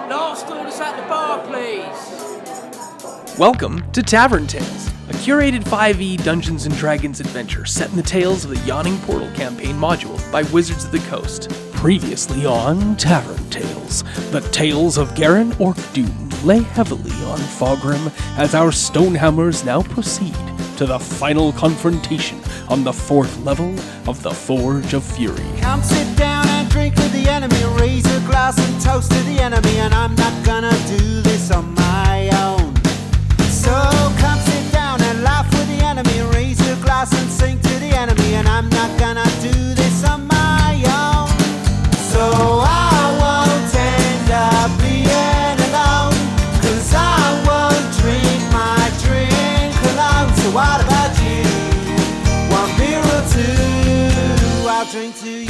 Last orders at the bar, please. Welcome to Tavern Tales, a curated 5e Dungeons & Dragons adventure set in the tales of the Yawning Portal campaign module by Wizards of the Coast. Previously on Tavern Tales, the tales of Garen Orc-Doom lay heavily on Fogrim as our Stonehammers now proceed to the final confrontation on the 4th level of the Forge of Fury. Come sit down and drink with the enemy, raise a glass and toast to the enemy, and I'm not gonna do this on my own. So come sit down and laugh with the enemy, raise a glass and sing to the enemy, and I'm not gonna do this on my own. So I won't end up being alone, 'cause I won't drink my drink alone. So what about you? 1 beer or 2, I'll drink to you.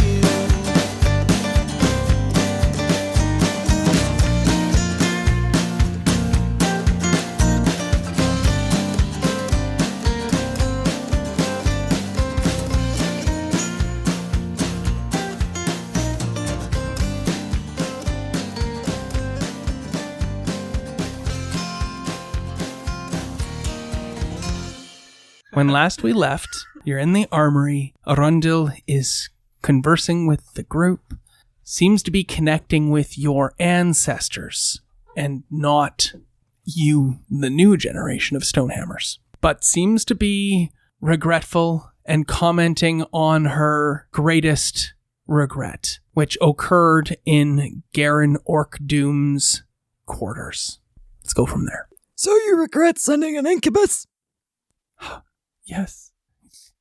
When last we left, you're in the armory. Arundel is conversing with the group, seems to be connecting with your ancestors, and not you, the new generation of Stonehammers, but seems to be regretful and commenting on her greatest regret, which occurred in Garen Orc-Doom's quarters. Let's go from there. So you regret sending an incubus? Yes. It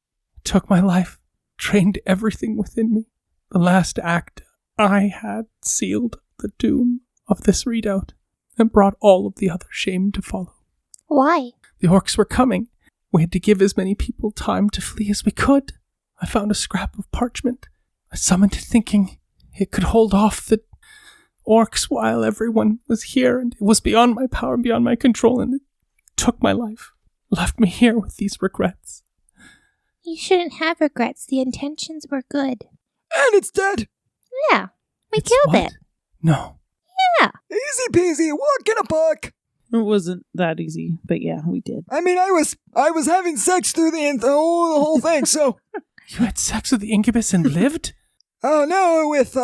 took my life, drained everything within me. The last act I had sealed the doom of this redoubt and brought all of the other shame to follow. Why? The orcs were coming. We had to give as many people time to flee as we could. I found a scrap of parchment. I summoned it thinking it could hold off the orcs while everyone was here, and it was beyond my power, beyond my control, and it took my life. Left me here with these regrets. You shouldn't have regrets. The intentions were good. And it's dead. Yeah, we It's killed what? it. No. Yeah. Easy peasy, walk in a buck. It wasn't that easy, but yeah, we did. I mean, I was having sex through the whole thing, so. You had sex with the incubus and lived? Oh no, with,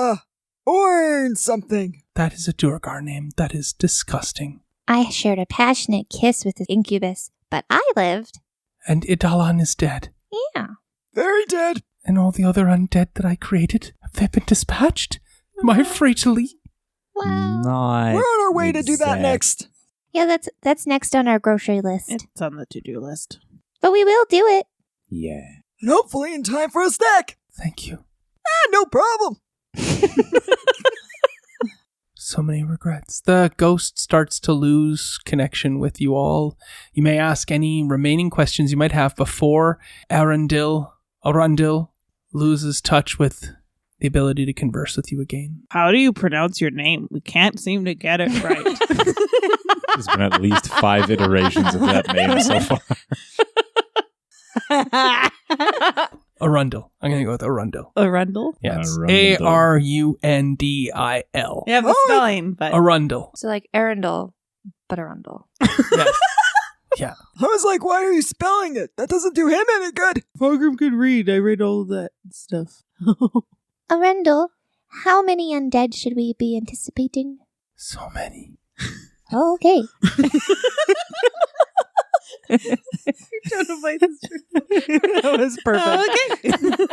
Orn something. That is a Durgar name. That is disgusting. I shared a passionate kiss with the incubus, but I lived. And Idalan is dead. Yeah. Very dead. And all the other undead that I created, have they been dispatched? Am I free to leave? Well, Not We're on our way to do that next. yeah, that's next on our grocery list. It's on the to-do list. But we will do it. Yeah. And hopefully in time for a snack. Thank you. No problem. So many regrets. The ghost starts to lose connection with you all. You may ask any remaining questions you might have before Arundel loses touch with the ability to converse with you again. How do you pronounce your name? We can't seem to get it right. There's been at least 5 iterations of that name so far. Arundel. I'm going to go with Arundel. Arundel? Yes. Arundel. Arundil. You have the spelling, but... Arundel. So like Arundel, but Arundel. Yes. Yeah. I was like, why are you spelling it? That doesn't do him any good. Fogrim could read. I read all of that stuff. Arundel, how many undead should we be anticipating? So many. Oh, okay. Your tone of voice is true. That was perfect. Okay.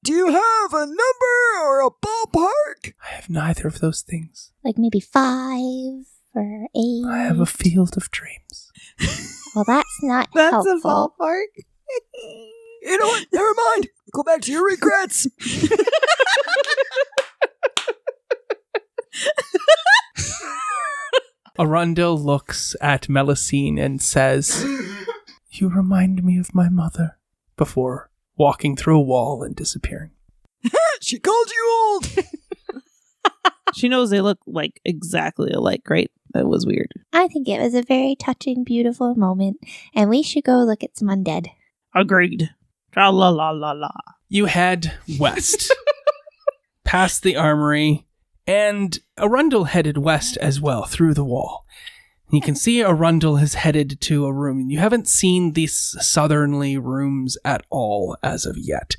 Do you have a number or a ballpark? I have neither of those things. Like maybe 5 or 8. I have a field of dreams. Well, that's not That's helpful. a ballpark. You know what? Never mind. Go back to your regrets. Arundel looks at Melusine and says, "You remind me of my mother," before walking through a wall and disappearing. She called you old. She knows they look like exactly alike, right? That was weird. I think it was a very touching, beautiful moment, and we should go look at some undead. Agreed. Tra la la la la. You head west, past the armory, And Arundel headed west as well through the wall. You can see Arundel has headed to a room. You haven't seen these southerly rooms at all as of yet.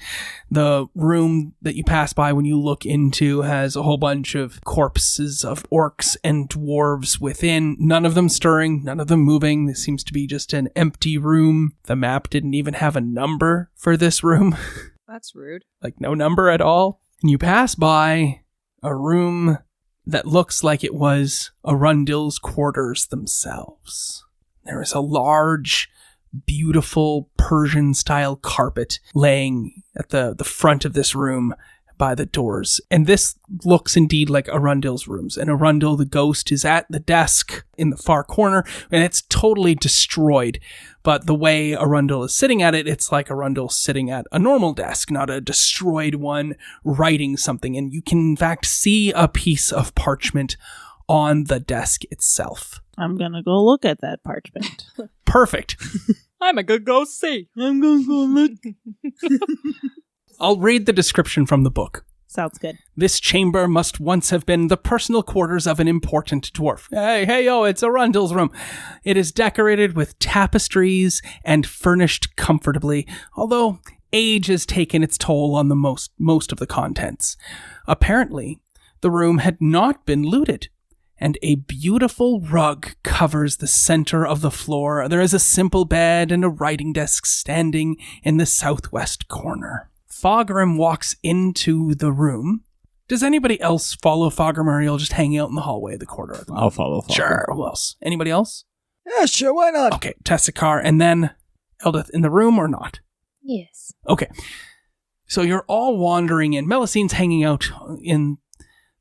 The room that you pass by when you look into has a whole bunch of corpses of orcs and dwarves within. None of them stirring, none of them moving. This seems to be just an empty room. The map didn't even have a number for this room. That's rude. Like no number at all. And you pass by a room that looks like it was Arundel's quarters themselves. There is a large, beautiful Persian-style carpet laying at the front of this room by the doors. And this looks indeed like Arundel's rooms. And Arundel, the ghost, is at the desk in the far corner, and it's totally destroyed. But the way Arundel is sitting at it, it's like Arundel sitting at a normal desk, not a destroyed one, writing something. And you can, in fact, see a piece of parchment on the desk itself. I'm gonna go look at that parchment. Perfect. I'm a good go see. I'm gonna go look. I'll read the description from the book. Sounds good. This chamber must once have been the personal quarters of an important dwarf. Hey, it's Arundel's room. It is decorated with tapestries and furnished comfortably, although age has taken its toll on the most of the contents. Apparently, the room had not been looted, and a beautiful rug covers the center of the floor. There is a simple bed and a writing desk standing in the southwest corner. Foggrim walks into the room. Does anybody else follow Foggrim, or are you just hanging out in the hallway of the corridor? I'll follow Foggrim. Sure, who else? Anybody else? Yeah, sure, why not? Okay, Tessakar, and then Eldith in the room or not? Yes. Okay. So you're all wandering in. Melicine's hanging out in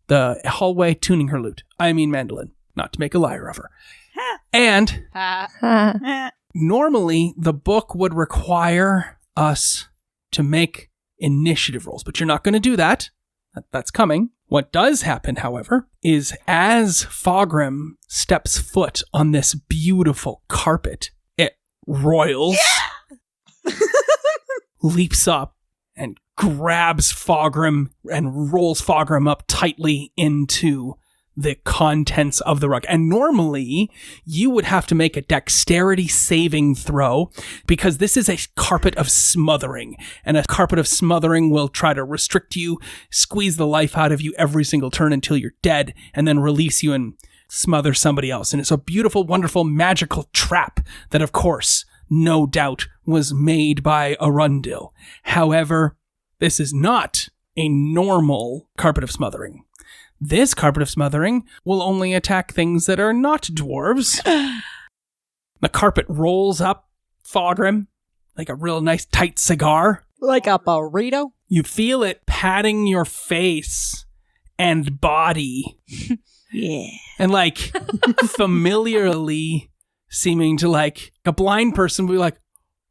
the hallway tuning her lute. I mean mandolin, not to make a liar of her. And normally the book would require us to make initiative rolls, but you're not going to do that. That's coming. What does happen, however, is as Foggrim steps foot on this beautiful carpet, it roils, leaps up, and grabs Foggrim and rolls Foggrim up tightly into the contents of the rug. And normally, you would have to make a dexterity saving throw because this is a carpet of smothering. And a carpet of smothering will try to restrict you, squeeze the life out of you every single turn until you're dead, and then release you and smother somebody else. And it's a beautiful, wonderful, magical trap that, of course, no doubt was made by Arundel. However, this is not a normal carpet of smothering. This carpet of smothering will only attack things that are not dwarves. The carpet rolls up Foggrim like a real nice tight cigar. Like a burrito? You feel it patting your face and body. Yeah. And like familiarly seeming to like a blind person will be like,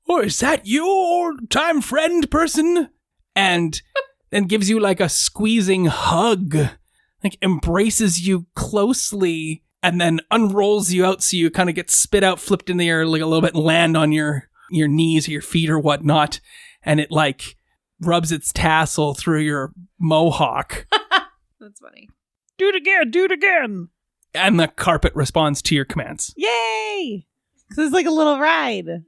"Oh, is that you, old-time friend person?" And then gives you like a squeezing hug. Like embraces you closely and then unrolls you out so you kind of get spit out, flipped in the air like a little bit and land on your knees or your feet or whatnot. And it like rubs its tassel through your mohawk. That's funny. Do it again. Do it again. And the carpet responds to your commands. Yay. Because it's like a little ride.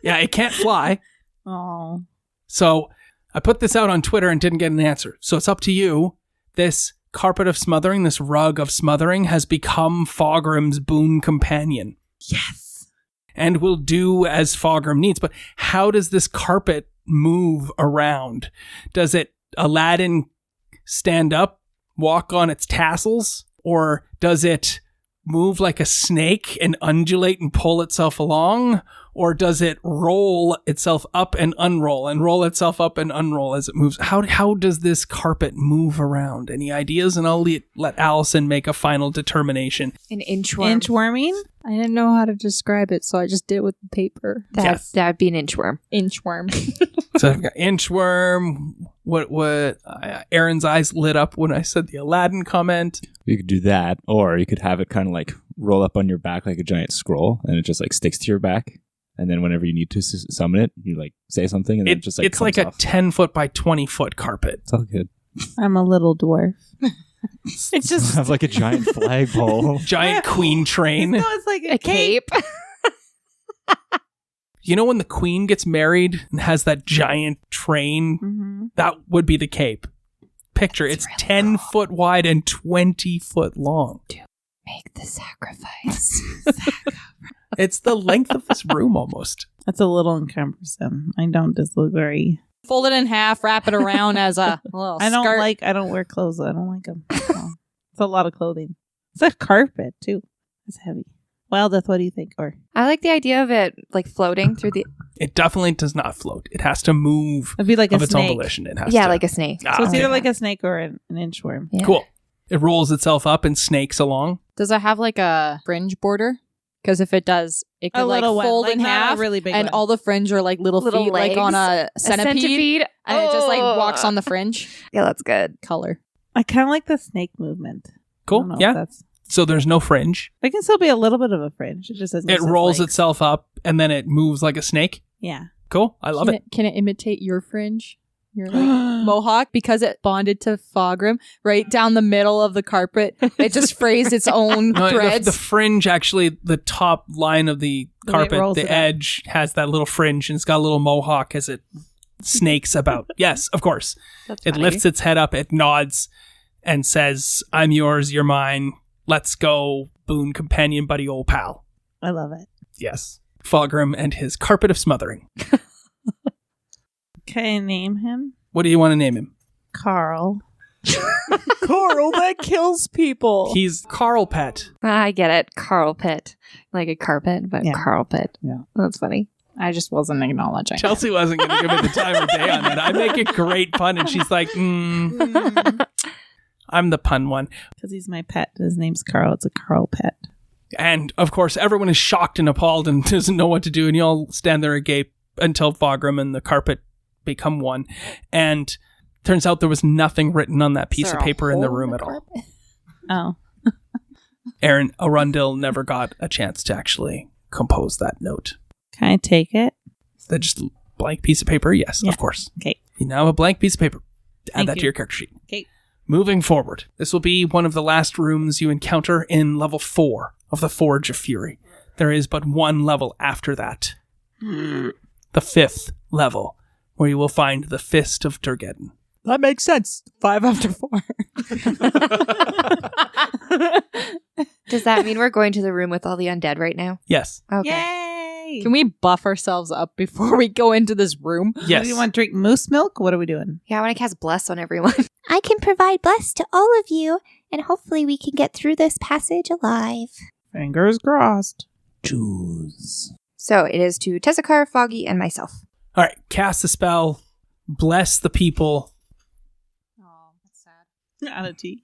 Yeah, it can't fly. Oh. So I put this out on Twitter and didn't get an answer. So it's up to you. This carpet of smothering, this rug of smothering has become Foggrim's boon companion. Yes. And will do as Foggrim needs. But how does this carpet move around? Does it, Aladdin, stand up, walk on its tassels? Or does it move like a snake and undulate and pull itself along? Or does it roll itself up and unroll and roll itself up and unroll as it moves? How does this carpet move around? Any ideas? And I'll let Allison make a final determination. An inchworm. Inchworming? I didn't know how to describe it, so I just did it with the paper. That'd be an inchworm. Inchworm. So I've got inchworm. What Aaron's eyes lit up when I said the Aladdin comment. You could do that, or you could have it kind of like roll up on your back like a giant scroll, and it just like sticks to your back. And then whenever you need to summon it, you like say something, and then it just like it's like comes off. a 10-foot by 20-foot carpet. It's all good. I'm a little dwarf. It's just have like a giant flagpole. Giant queen train. no, it's like A cape. You know when the queen gets married and has that giant train? Mm-hmm. That would be the cape. Picture, it's 10 foot wide and 20 foot long. Make the sacrifice. It's the length of this room almost. That's a little cumbersome. I don't just look very. Fold it in half, wrap it around as a little I don't skirt. I don't wear clothes. I don't like them. It's a lot of clothing. It's a carpet too. It's heavy. Wildeth, what do you think? Or I like the idea of it like floating through the. It definitely does not float. It has to move it'd be like of a its own snake. volition. It has Yeah, to. like a snake. Ah, So it's okay. either like a snake or an inchworm. Yeah. Cool. It rolls itself up and snakes along. Does it have like a fringe border? Because if it does, it could A like little one, fold like in not a half, really big and one. all the fringe are like little Little feet, like on a legs. centipede, and it just like Oh. walks on the fringe. Yeah, that's good. Color. I kind of like the snake movement. I Cool. don't know if Yeah. that's- So there's no fringe. There can still be a little bit of a fringe. It just doesn't. It exist rolls like- itself up and then it moves like a snake. Yeah. Cool. I love it. Can it imitate your fringe? Your like mohawk, because it bonded to Fogrim right down the middle of the carpet. It just phrased its own No, threads. the fringe, actually, the top line of the The way it carpet, rolls the it up. edge has that little fringe and it's got a little mohawk as it snakes about. Yes, of course. That's It funny. lifts its head up, it nods and says, I'm yours, you're mine. Let's go, boon companion, buddy, old pal. I love it. Yes. Fogrim and his carpet of smothering. Can I name him? What do you want to name him? Carl. Carl that kills people. He's Carl Pet. I get it. Carl Pit. Like a carpet, but Yeah. Carl Pit. Yeah. That's funny. I just wasn't acknowledging. Chelsea wasn't going to give me the time of day on it. I make a great pun and she's like, I'm the pun one. Because he's my pet. His name's Carl. It's a Carl pet. And of course, everyone is shocked and appalled and doesn't know what to do. And you all stand there agape until Fogrim and the carpet become one. And turns out there was nothing written on that piece of paper in the room at all. Oh. Aaron Arundel never got a chance to actually compose that note. Can I take it? Is that just a blank piece of paper? Yes, Yeah. of course. Okay. You now have a blank piece of paper. Add Thank that to you. your character sheet. Okay. Moving forward, this will be one of the last rooms you encounter in level 4 of the Forge of Fury. There is but one level after that. The 5th level, where you will find the Fist of Durgeddin. That makes sense. 5 after 4. Does that mean we're going to the room with all the undead right now? Yes. Okay. Yay! Can we buff ourselves up before we go into this room? Yes. Do you want to drink moose milk? What are we doing? Yeah, I want to cast Bless on everyone. I can provide bless to all of you, and hopefully we can get through this passage alive. Fingers crossed. Choose. So it is to Tessakar, Foggy, and myself. All right. Cast the spell. Bless the people. Oh, that's sad. Not a tea.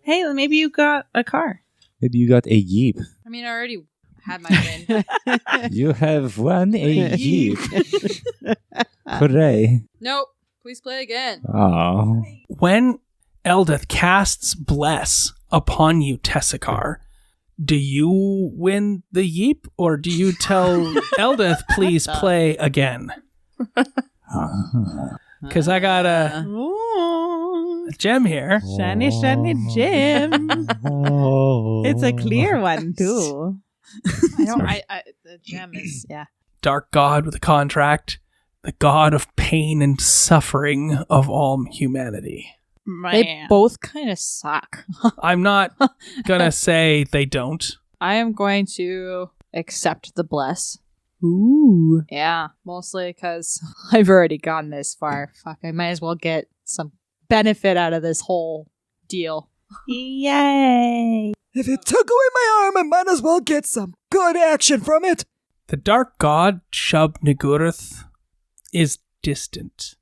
Hey, maybe you got a car. Maybe you got a yeep. I mean, I already had my win. You have won a yeep. Hooray. Nope. Please play again. Oh. When Eldeth casts Bless upon you, Tessakar, do you win the yeep, or do you tell Eldeth, please play again? Because I got a Ooh. gem here. Shiny, shiny gem. It's a clear one, too. The gem is, yeah. Dark god with a contract, the god of pain and suffering of all humanity. They both kind of suck. I'm not gonna say they don't. I am going to accept the bless. Ooh. Yeah, mostly because I've already gone this far. Fuck, I might as well get some benefit out of this whole deal. Yay. If it took away my arm, I might as well get some good action from it. The dark god, Shub Nigurith, is distant.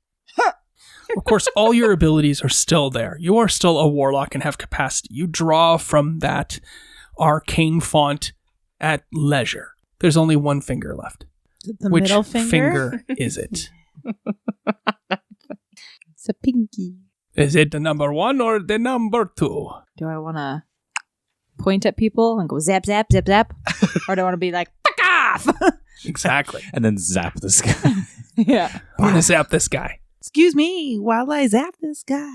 Of course, all your abilities are still there. You are still a warlock and have capacity. You draw from that arcane font at leisure. There's only one finger left. The Which middle finger? is it? It's a pinky. Is it the number 1 or the number 2? Do I want to point at people and go zap, zap, zap, zap? Or do I want to be like, fuck off? Exactly. And then zap this guy. Yeah. I'm going to zap this guy. Excuse me while I zap this guy.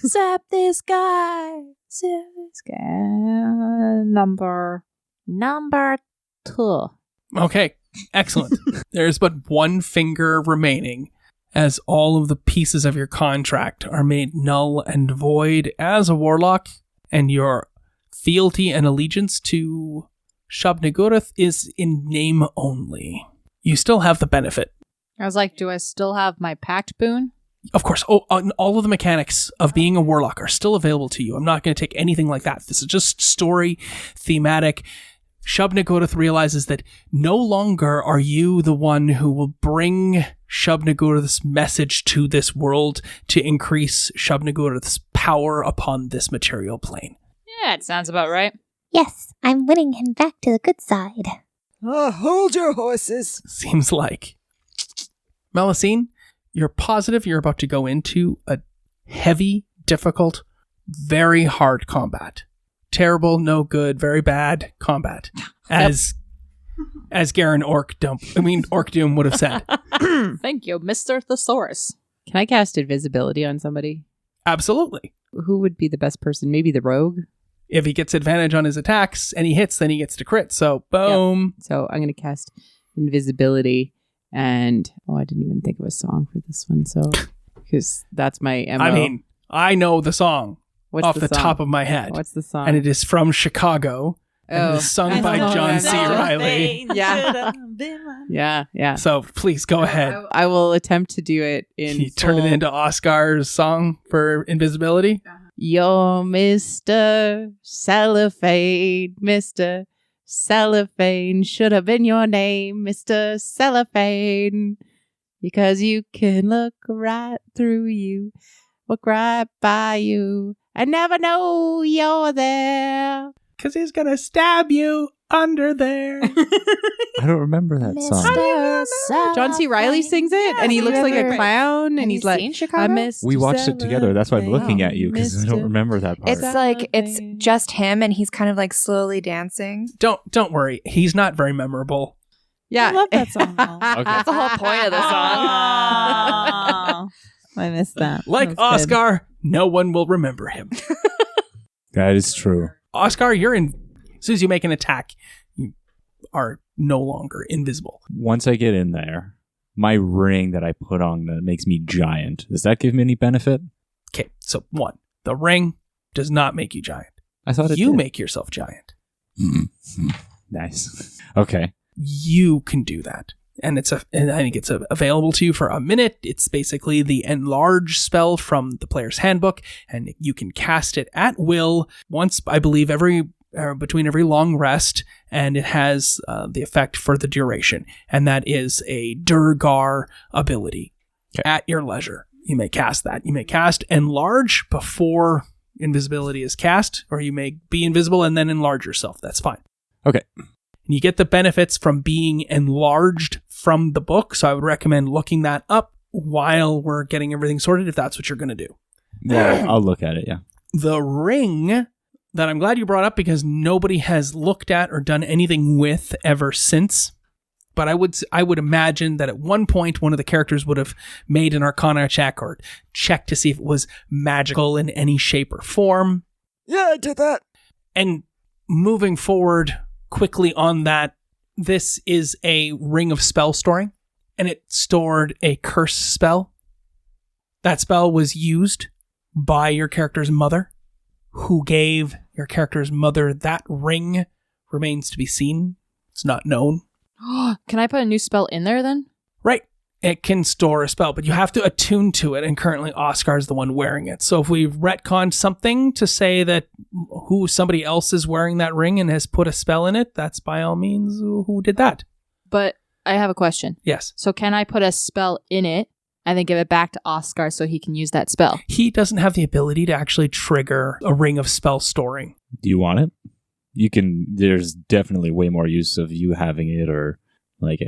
Zap this guy. Zap this guy. Number 2. Okay, excellent. There's but one finger remaining, as all of the pieces of your contract are made null and void as a warlock, and your fealty and allegiance to Shub-Niggurath is in name only. You still have the benefit. I was like, do I still have my pact boon? Of course, all of the mechanics of being a warlock are still available to you. I'm not going to take anything like that. This is just story, thematic. Shub-Niggurath realizes that no longer are you the one who will bring Shub-Niggurath's message to this world to increase Shub-Niggurath's power upon this material plane. Yeah, it sounds about right. Yes, I'm winning him back to the good side. Hold your horses. Seems like. Melusine, you're positive you're about to go into a heavy, difficult, very hard combat. Terrible, no good, very bad combat. As Garen Orc Doom would have said. Thank you, Mr. Thesaurus. Can I cast invisibility on somebody? Absolutely. Who would be the best person? Maybe the rogue? If he gets advantage on his attacks and he hits, then he gets to crit. So, boom. Yep. So I'm going to cast invisibility. And, I didn't even think of a song for this one. So, because that's my MO. I mean, I know the song What's off the song? top of my head. What's the song? And it is from Chicago. And it is sung by John C. Riley. Yeah. So please go ahead. I will attempt to do it in. Can you turn it into Oscar's song for invisibility? You're Mr. Cellophane, Mr. Cellophane should have been your name, Mr. Cellophane, because you can look right through you, look right by you, and never know you're there. Because he's going to stab you under there. I don't remember that song. John C. Riley sings it, and he looks like a clown, and he's like, I miss. We watched it together. That's why I'm looking at you, because I don't remember that part. It's like, it's just him and he's kind of like slowly dancing. Don't worry. He's not very memorable. Yeah. I love that song. Okay. That's the whole point of the song. I missed that. Like That was good. Oscar, no one will remember him. That is true. Oscar, you're in. As soon as you make an attack, you are no longer invisible. Once I get in there, my ring that I put on that makes me giant, does that give me any benefit? Okay, so 1, the ring does not make you giant. I thought it You did. make yourself giant. Nice. Okay. You can do that. And I think it's available to you for a minute. It's basically the enlarge spell from the player's handbook, and you can cast it at will once, I believe, between every long rest, and it has the effect for the duration, and that is a Durgar ability. Okay. At Your leisure, you may cast that. You may cast enlarge before invisibility is cast, or you may be invisible and then enlarge yourself. That's fine. Okay. You get the benefits from being enlarged from the book, so I would recommend looking that up while we're getting everything sorted, if that's what you're going to do. Yeah, I'll look at it, yeah. The ring that I'm glad you brought up, because nobody has looked at or done anything with ever since, but I would imagine that at one point one of the characters would have made an Arcana check or checked to see if it was magical in any shape or form. Yeah, I did that. And moving forward quickly on that, this is a ring of spell storing, and it stored a curse spell. That spell was used by your character's mother, who gave your character's mother that ring. Remains to be seen. It's not known. Can I put a new spell in there then? Right. It can store a spell, but you have to attune to it, and currently Oscar's the one wearing it. So if we retconned something to say that somebody else is wearing that ring and has put a spell in it, that's by all means who did that. But I have a question. Yes. So can I put a spell in it and then give it back to Oscar so he can use that spell? He doesn't have the ability to actually trigger a ring of spell storing. Do you want it? You can. There's definitely way more use of you having it, or like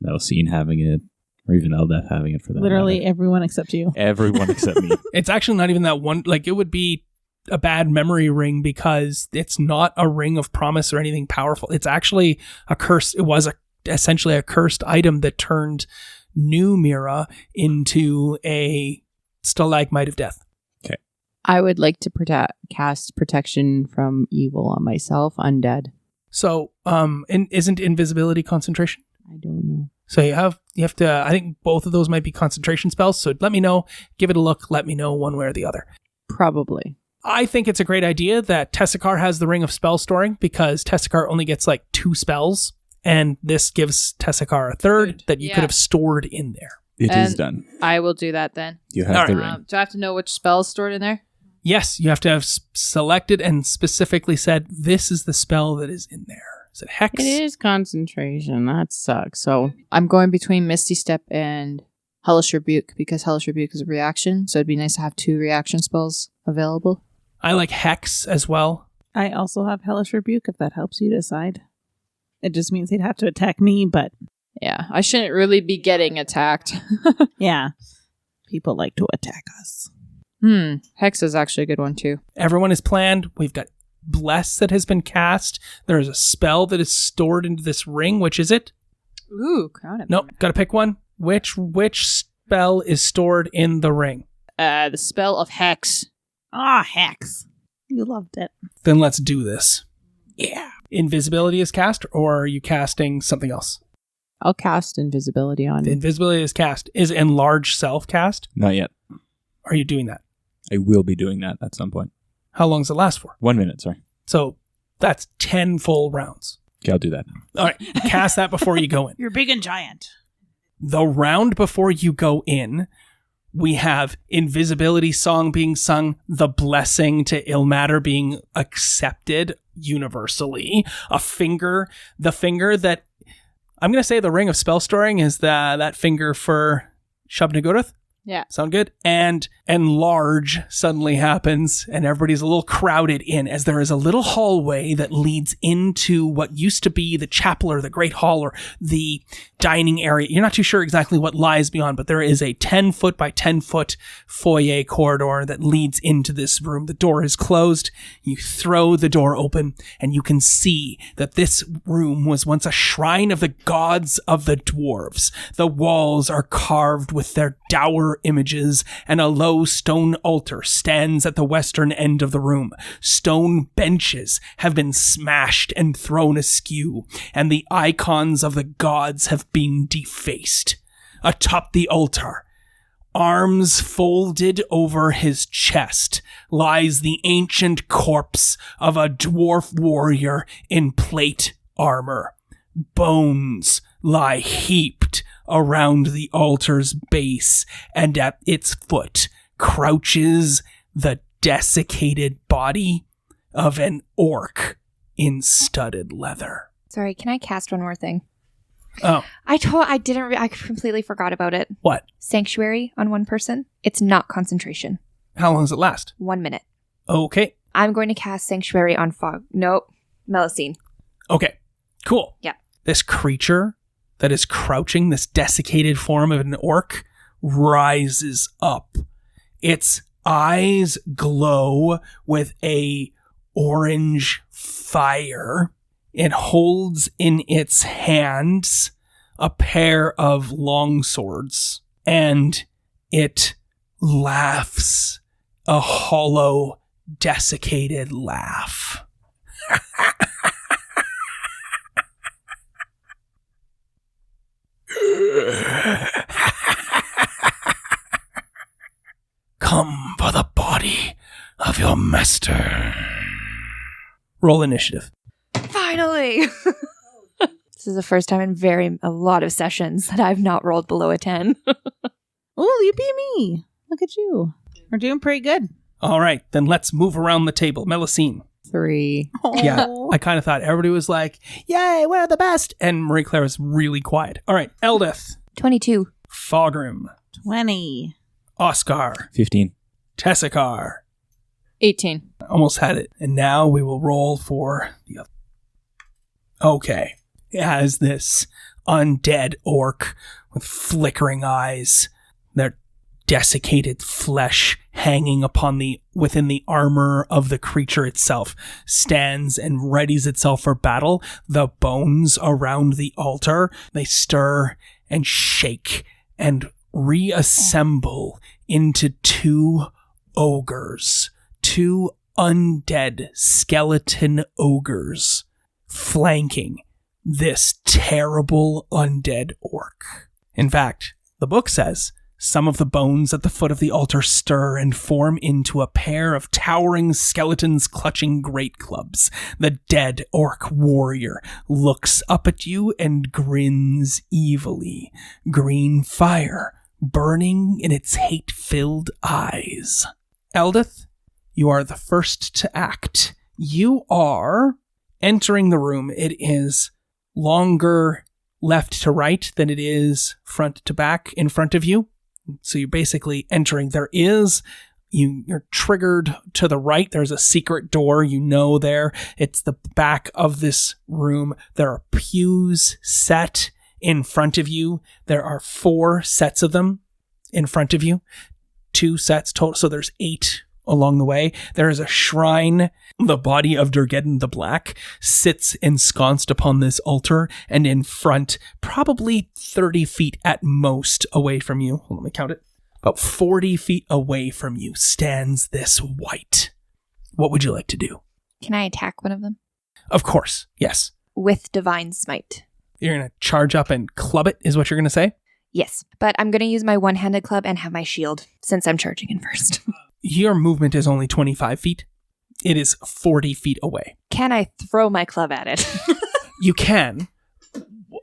Melusine having it, or even Eldeth having it for that Literally matter. everyone except you. Everyone except me. It's actually not even that one. Like, it would be a bad memory ring because it's not a ring of promise or anything powerful. It's actually a curse. It was essentially a cursed item that turned New Mira into a stalagmite of death. Okay. I would like to cast protection from evil on myself, undead. So, isn't invisibility concentration? I don't know. So you have to, I think both of those might be concentration spells. So let me know, give it a look, let me know one way or the other. Probably. I think it's a great idea that Tessakar has the Ring of Spell Storing because Tessakar only gets like 2 spells, and this gives Tessakar a third that you could have stored in there. It is done. I will do that then. You have the ring. Do I have to know which spell is stored in there? Yes, you have to have selected and specifically said, this is the spell that is in there. Is it Hex? It is concentration. That sucks. So I'm going between Misty Step and Hellish Rebuke because Hellish Rebuke is a reaction. So it'd be nice to have 2 reaction spells available. I like Hex as well. I also have Hellish Rebuke if that helps you decide. It just means he'd have to attack me, but... Yeah, I shouldn't really be getting attacked. Yeah. People like to attack us. Hex is actually a good one too. Everyone is planned. We've got Bless that has been cast. There is a spell that is stored into this ring. Which is it? Ooh, Crown of Nope, gotta pick one. Which spell is stored in the ring? The spell of Hex. Hex. You loved it. Then let's do this. Yeah. Invisibility is cast, or are you casting something else? I'll cast invisibility on The you. invisibility is cast. Is Enlarge Self cast? Not yet. Are you doing that? I will be doing that at some point. How long does it last for? 1 minute, sorry. So that's 10 full rounds. Okay, I'll do that. All right, cast that before you go in. You're big and giant. The round before you go in, we have invisibility song being sung, the blessing to Ilmater being accepted universally, the finger that, I'm going to say the Ring of Spell Storing is that finger for Shub-Niggurath. Yeah. Sound good? And Enlarge suddenly happens, and everybody's a little crowded in as there is a little hallway that leads into what used to be the chapel or the great hall or the dining area. You're not too sure exactly what lies beyond, but there is a 10-foot by 10-foot foyer corridor that leads into this room. The door is closed. You throw the door open, and you can see that this room was once a shrine of the gods of the dwarves. The walls are carved with their dour images, and a low stone altar stands at the western end of the room. Stone benches have been smashed and thrown askew, and the icons of the gods have been defaced. Atop the altar, arms folded over his chest, lies the ancient corpse of a dwarf warrior in plate armor. Bones lie heaped around the altar's base, and at its foot crouches the desiccated body of an orc in studded leather. Sorry, can I cast one more thing? Oh. I completely forgot about it. What? Sanctuary on one person. It's not concentration. How long does it last? 1 minute. Okay. I'm going to cast Sanctuary on Melusine. Okay. Cool. Yeah. This creature that is crouching, this desiccated form of an orc, rises up. Its eyes glow with a orange fire. It holds in its hands a pair of long swords, and it laughs a hollow, desiccated laugh. Come for the body of your master. Roll initiative. Finally! This is the first time in a lot of sessions that I've not rolled below a 10. Oh, you beat me. Look at you. We're doing pretty good. All right, then let's move around the table. Melusine. 3. Yeah, I kind of thought everybody was like, yay, we're the best. And Marie Claire was really quiet. All right, Eldith. 22. Fogrim. 20. Oscar. 15. Tessakar. 18. Almost had it. And now we will roll for the other. Okay. As this undead orc with flickering eyes, their desiccated flesh hanging within the armor of the creature itself, stands and readies itself for battle. The bones around the altar, they stir and shake and reassemble into 2 ogres 2 undead skeleton ogres flanking this terrible undead orc. In fact, the book says, some of the bones at the foot of the altar stir and form into a pair of towering skeletons clutching great clubs. The dead orc warrior looks up at you and grins evilly, green fire burning in its hate-filled eyes. Eldith, you are the first to act. You are entering the room. It is longer left to right than it is front to back in front of you. So you're basically entering. You're triggered to the right. There's a secret door, there. It's the back of this room. There are pews set in front of you. There are 4 sets of them in front of you. 2 sets total. So there's 8 along the way. There is a shrine. The body of Durgeddin the Black sits ensconced upon this altar, and in front, probably 30 feet at most away from you. Let me count it. About 40 feet away from you stands this wight. What would you like to do? Can I attack one of them? Of course, yes. With Divine Smite. You're going to charge up and club it, is what you're going to say? Yes, but I'm going to use my one-handed club and have my shield, since I'm charging in first. Your movement is only 25 feet. It is 40 feet away. Can I throw my club at it? You can,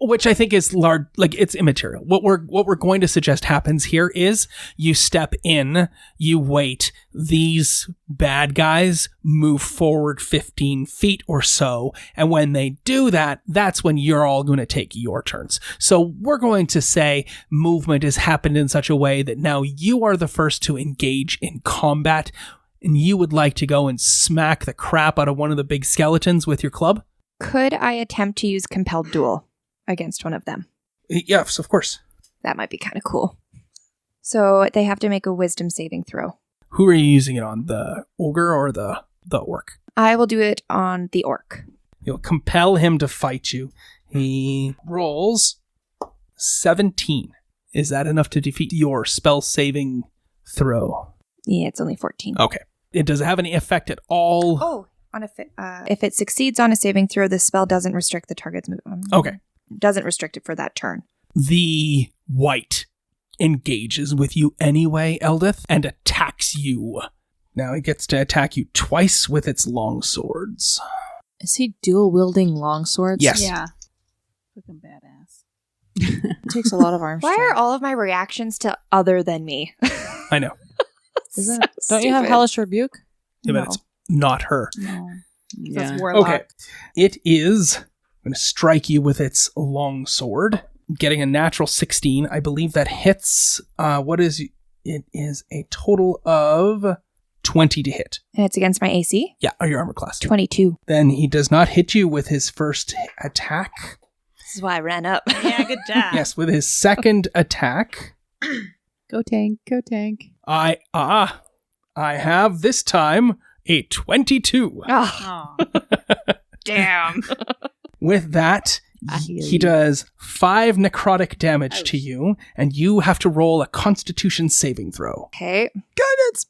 which I think is large, it's immaterial. What we're going to suggest happens here is you step in, you wait, these bad guys move forward 15 feet or so, and when they do that, that's when you're all going to take your turns. So we're going to say movement has happened in such a way that now you are the first to engage in combat, and you would like to go and smack the crap out of one of the big skeletons with your club? Could I attempt to use Compelled Duel against one of them? Yes, of course. That might be kind of cool. So they have to make a wisdom saving throw. Who are you using it on? The ogre or the orc? I will do it on the orc. You'll compel him to fight you. He rolls 17. Is that enough to defeat your spell saving throw? Yeah, it's only 14. Okay. It doesn't have any effect at all. Oh, if it succeeds on a saving throw, the spell doesn't restrict the target's movement. Okay. Doesn't restrict it for that turn. The wight engages with you anyway, Eldith, and attacks you. Now it gets to attack you twice with its long swords. Is he dual-wielding longswords? Yes. Yeah. Fucking badass. It takes a lot of arm Why strength. are all of my reactions to other than me? I know. Don't you have Hellish Rebuke? Yeah, but it's not her. No. Yeah. That's warlock. Okay. It is going to strike you with its long sword, getting a natural 16. I believe that hits. It is a total of 20 to hit. And it's against my AC? Yeah, or your armor class. 22. Then he does not hit you with his first attack. This is why I ran up. Yeah, good job. Yes, with his second attack, Go tank, go tank. I have this time a 22. Oh, Oh. damn. With that, I heal he you. does 5 necrotic damage to you, and you have to roll a Constitution saving throw. Okay. Guidance.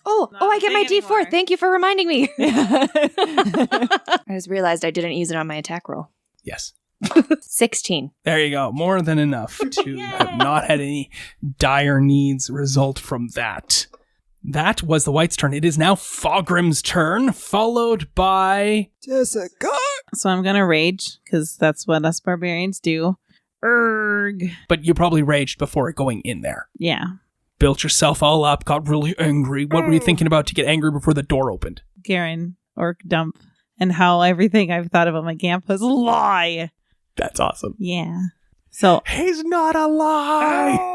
Oh, Not I a get my thing D4. anymore. Thank you for reminding me. I just realized I didn't use it on my attack roll. Yes. 16. There you go. More than enough to have not had any dire needs result from that. That was the White's turn. It is now Fogrim's turn, followed by... Jessica. So I'm gonna rage, because that's what us barbarians do. Erg. But you probably raged before going in there. Yeah. Built yourself all up, got really angry. What were you thinking about to get angry before the door opened? Garen, orc dump, and how everything I've thought about my camp was a lie. That's awesome. Yeah. So He's not a lie!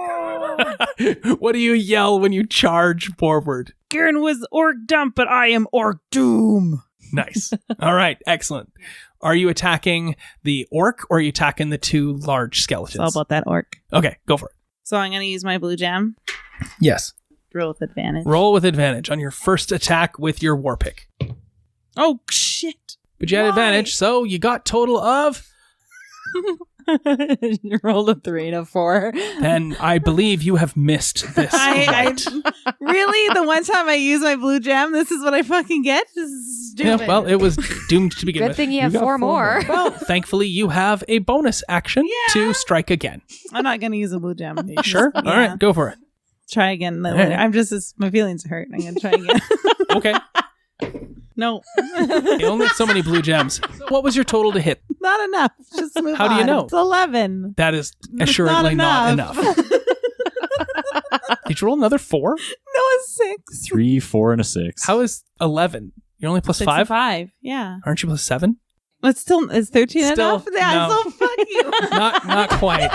What do you yell when you charge forward? Garen was orc dump, but I am orc doom. Nice. All right, excellent. Are you attacking the orc or are you attacking the 2 large skeletons? It's all about that orc. Okay, go for it. So I'm gonna use my blue gem. Yes. Roll with advantage. Roll with advantage on your first attack with your war pick. Oh shit. But you had Why? advantage, so you got total of You rolled a 3 and a 4. Then I believe you have missed this. Really? The one time I use my blue gem, this is what I fucking get? This is stupid. Yeah, well, it was doomed to begin Good with. thing you have got 4 more. Well, thankfully, you have a bonus action to strike again. I'm not going to use a blue gem. You sure? All right, go for it. Try again. All right. I'm just, my feelings hurt. I'm going to try again. Okay. No. You only have so many blue gems. What was your total to hit? Not enough. Just move How do you on. know? It's 11. That is assuredly not enough. Did you roll another 4? No, it's 6. 3, 4, and a 6. How is 11? You're only plus 6 and 5? 5. Yeah. Aren't you plus 7? It's still, is 13 Still, enough? Yeah, no. so fuck you. Not quite.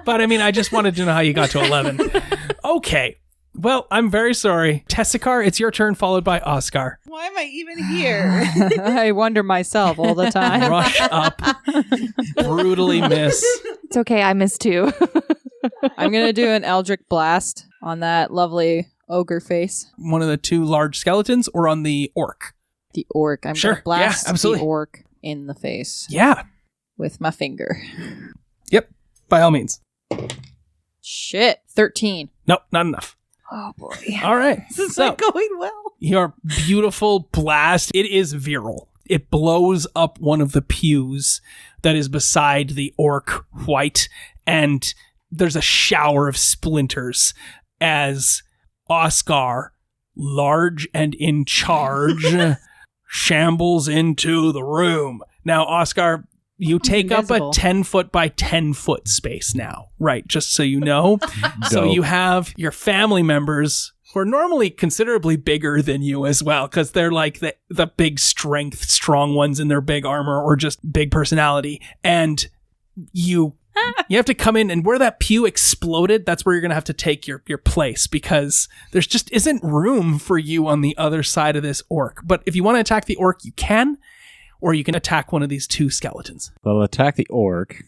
But I mean, I just wanted to know how you got to 11. Okay. Well, I'm very sorry. Tessicar, it's your turn, followed by Oscar. Why am I even here? I wonder myself all the time. Rush up. Brutally miss. It's okay. I missed 2. I'm going to do an Eldritch Blast on that lovely ogre face. One of the 2 large skeletons or on the orc? The orc. I'm Sure. going to blast Yeah, absolutely. the orc in the face Yeah. with my finger. Yep. By all means. Shit. 13. Nope, not enough. Oh, boy. All right. This is So, not going well. your beautiful blast, it is virile. It blows up one of the pews that is beside the orc white, and there's a shower of splinters as Oscar, large and in charge, shambles into the room. Now, Oscar, you take up a invisible. 10-foot by 10-foot space now, right? Just so you know. So Dope. you have your family members who are normally considerably bigger than you as well, because they're like the big strength, strong ones in their big armor or just big personality. And you have to come in, and where that pew exploded, that's where you're going to have to take your place, because there's just isn't room for you on the other side of this orc. But if you want to attack the orc, you can. Or you can attack one of these 2 skeletons. Well, I'll attack the orc.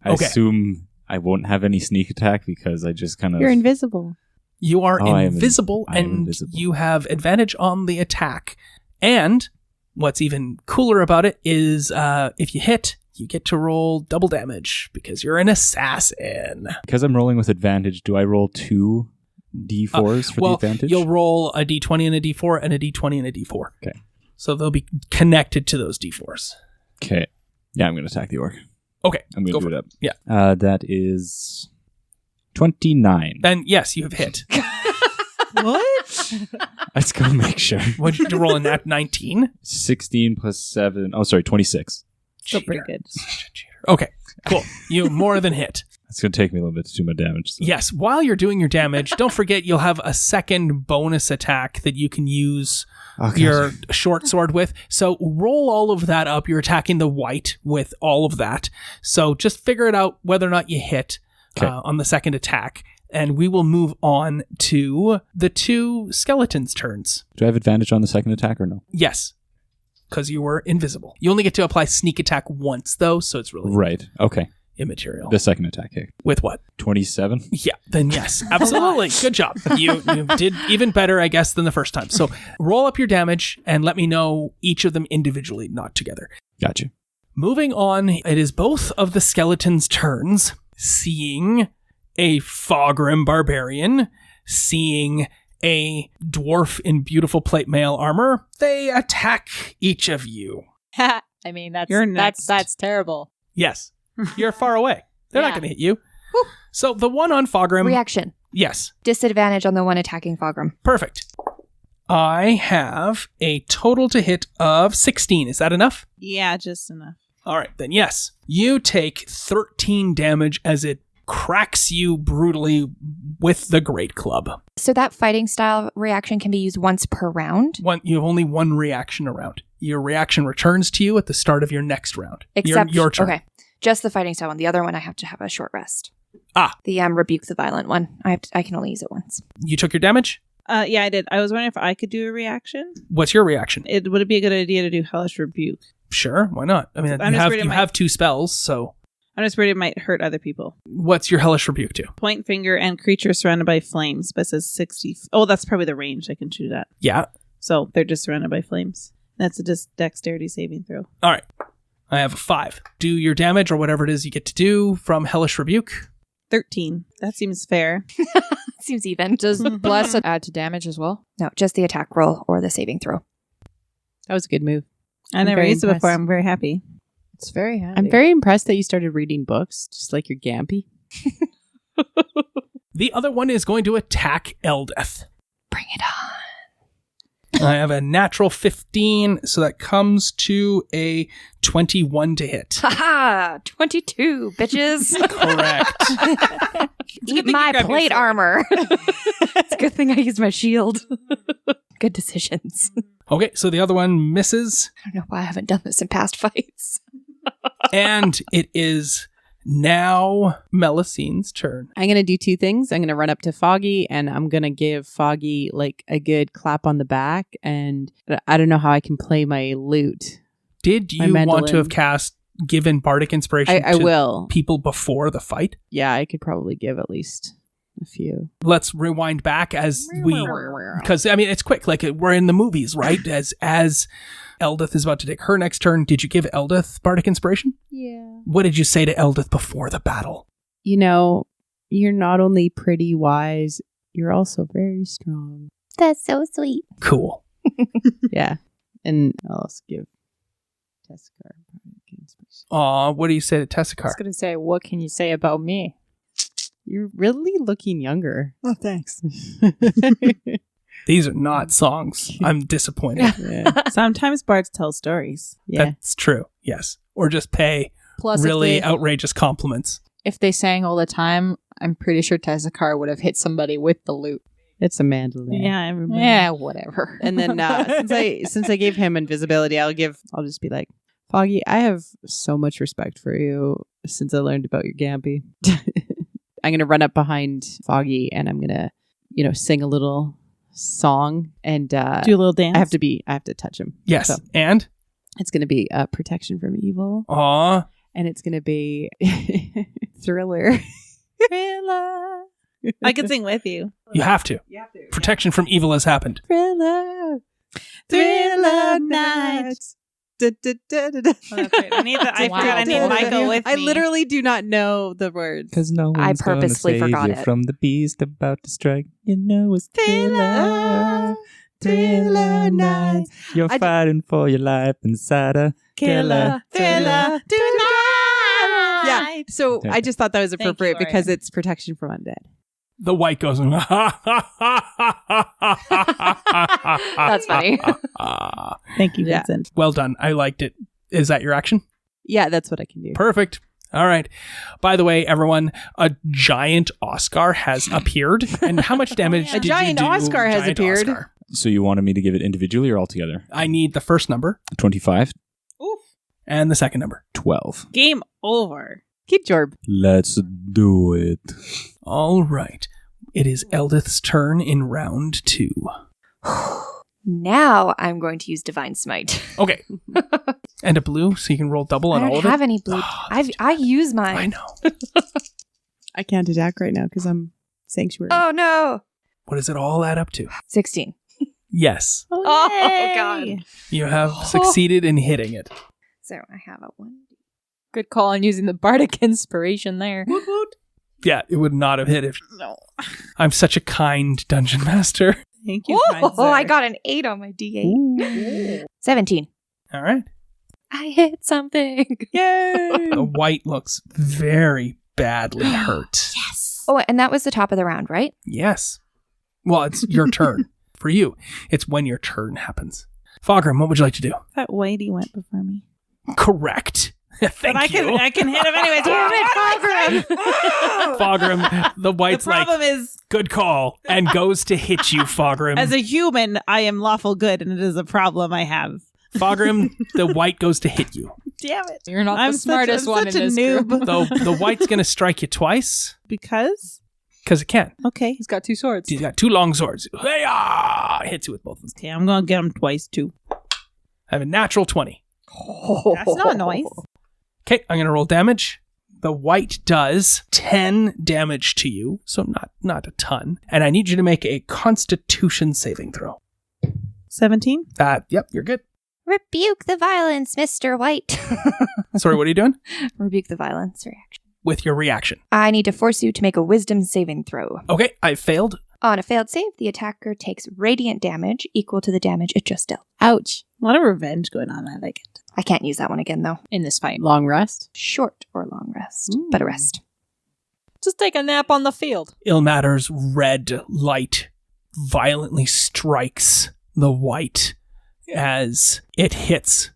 I Okay. assume I won't have any sneak attack because I just kind of... You're invisible. You are I am invisible, I am and invisible. you have advantage on the attack. And what's even cooler about it is if you hit, you get to roll double damage because you're an assassin. Because I'm rolling with advantage, do I roll 2 d4s for the advantage? You'll roll a d20 and a d4 and a d20 and a d4. Okay. So they'll be connected to those d4s. Okay. Yeah, I'm going to attack the orc. Okay. I'm going go to do for it up. Yeah. That is 29. Then, yes, you have hit. What? Let's go make sure. What did you roll in that? 19? 16 plus 7. Oh, sorry, 26. Still pretty Cheater. good. Cheater. Okay, cool. You more than hit. It's going to take me a little bit to do my damage. So. Yes, while you're doing your damage, don't forget you'll have a second bonus attack that you can use Okay. your short sword with. So roll all of that up. You're attacking the white with all of that. So just figure it out whether or not you hit on the second attack. And we will move on to the 2 skeletons' turns. Do I have advantage on the second attack or no? Yes, because you were invisible. You only get to apply sneak attack once, though, so it's really Right. Okay. immaterial. The second attack. Okay. With what? 27. Yeah, then yes, absolutely. Good job. You did even better, I guess, than the first time. So roll up your damage and let me know each of them individually, not together. Gotcha. Moving on, it is both of the skeletons' turns, seeing a Fogrim barbarian, seeing a dwarf in beautiful plate mail armor. They attack each of you. I mean, You're next. that's terrible. Yes, you're far away. They're not Yeah. going to hit you. So the one on Fogrim... Reaction. Yes. Disadvantage on the one attacking Fogrim. Perfect. I have a total to hit of 16. Is that enough? Yeah, just enough. All right, then yes. You take 13 damage as it cracks you brutally with the Great Club. So that fighting style reaction can be used once per round? You have only one reaction a round. Your reaction returns to you at the start of your next round. Except your turn. Okay. Just the fighting style one. The other one I have to have a short rest. Ah. The rebuke the violent one. I can only use it once. You took your damage? Yeah, I did. I was wondering if I could do a reaction. What's your reaction? Would it be a good idea to do Hellish Rebuke? Sure, why not? I mean, I'm just worried it you might- have 2 spells, so I'm just worried it might hurt other people. what's your Hellish Rebuke to? Point finger and creature surrounded by flames, but it says 60. Oh, that's probably the range I can shoot at. Yeah. So they're just surrounded by flames. That's a dexterity saving throw. All right. I have a 5. Do your damage or whatever it is you get to do from Hellish Rebuke. 13. That seems fair. Seems even. Does Bless add to damage as well? No, just the attack roll or the saving throw. That was a good move. I never very used it before. impressed. I'm very happy. It's very handy. I'm very impressed that you started reading books, just like your Gampy. The other one is going to attack Eldeth. Bring it on. I have a natural 15, so that comes to a 21 to hit. Haha! 22, bitches. Correct. Eat my plate armor. It's a good thing I used my shield. Good decisions. Okay, so the other one misses, I don't know why I haven't done this in past fights. and it is now Melicine's turn. I'm going to do 2 things. I'm going to run up to Foggy and I'm going to give Foggy like a good clap on the back. And I don't know how I can play my lute. Did My you want to mandolin. have given Bardic Inspiration I to will. people before the fight? Yeah, I could probably give at least a few. Let's rewind back as because I mean it's quick, like we're in the movies, right? As Eldeth is about to take her next turn, did you give Eldeth Bardic Inspiration? Yeah. What did you say to Eldeth before the battle? You know, you're not only pretty wise, you're also very strong. That's so sweet. Cool. Yeah. And I'll also give Teskar. Aw, what do you say to I was Teskar? going to say, what can you say about me? You're really looking younger. Oh, thanks. These are not songs. I'm disappointed. Yeah. Sometimes bards tell stories. Yeah. That's true. Yes. Or just pay Plus, really if, outrageous compliments. if they sang all the time, I'm pretty sure Tezakar would have hit somebody with the lute. It's a mandolin. Yeah, I remember. Yeah, whatever. And then since I gave him invisibility, I'll just be like, Foggy, I have so much respect for you since I learned about your Gampy. I'm gonna run up behind Foggy and I'm gonna, sing a little song and Do a little dance. I have to touch him. Yes. So And? it's gonna be protection from evil. Aw. And it's gonna be Thriller. Thriller. I could sing with you. You have to. Protection from evil has happened. Thriller. Thriller nights. Oh, that's right. I need Michael with me. I literally do not know the words. Because no I one's gonna purposely save forgot you it. from the beast about to strike. You know it's Thriller. Thriller nights. You're fighting for your life inside a killer. Thriller tonight. Yeah. So I just thought that was Thank you, appropriate because Ariana. it's protection from undead. The white goes, That's funny. Thank you, Yeah. Vincent. Well done. I liked it. Is that your action? Yeah, that's what I can do. Perfect. All right. By the way, everyone, a giant Oscar has appeared. And how much damage did giant you do? Oscar has Giant appeared. Oscar. So you wanted me to give it individually or altogether? I need the first number 25, and the second number. 12. Game over. Good job. Let's do it. All right. It is Eldith's turn in round 2. Now I'm going to use Divine Smite. Okay. And a blue, so you can roll double I on all don't of it. have any blue. Oh, I use mine. I know. I can't attack right now because I'm sanctuary. Oh no! What does it all add up to? 16. Yes. Oh god. You have succeeded in hitting it. So I have a 1. Good call on using the bardic inspiration there. Yeah, it would not have hit if... No. I'm such a kind dungeon master. Thank you. kind Oh, I sir. got an 8 on my D8. 17. All right. I hit something. Yay! The white looks very badly hurt. Yes. Oh, and that was the top of the round, right? Yes. Well, it's your turn. For you, it's when your turn happens. Fogrim, what would you like to do? That whitey went before me. Correct. Thank But I you. can hit him anyways. Damn it, Fogrim! Fogrim, the white's The like, problem is, good call, and goes to hit you, Fogrim. as a human, I am lawful good, and it is a problem I have. Fogrim, the white goes to hit you. Damn it. You're not I'm the smartest such one a in this noob. group. The white's going to strike you twice, Because? because it can. Okay. He's got 2 swords. He's got 2 long swords. Hey-ya! Hits you with both of them. Okay, I'm going to get him twice, too. I have a natural 20. That's not nice. Okay, I'm going to roll damage. The white does 10 damage to you, so not a ton. And I need you to make a Constitution saving throw. 17? Yep, you're good. Rebuke the violence, Mr. White. Sorry, what are you doing? Rebuke the violence reaction. With your reaction. I need to force you to make a wisdom saving throw. Okay, I failed. On a failed save, the attacker takes radiant damage equal to the damage it just dealt. Ouch. A lot of revenge going on. I like it. I can't use that one again, though. In this fight. Long rest. Short or long rest, but a rest. Just take a nap on the field. Ilmater's red light violently strikes the white as it hits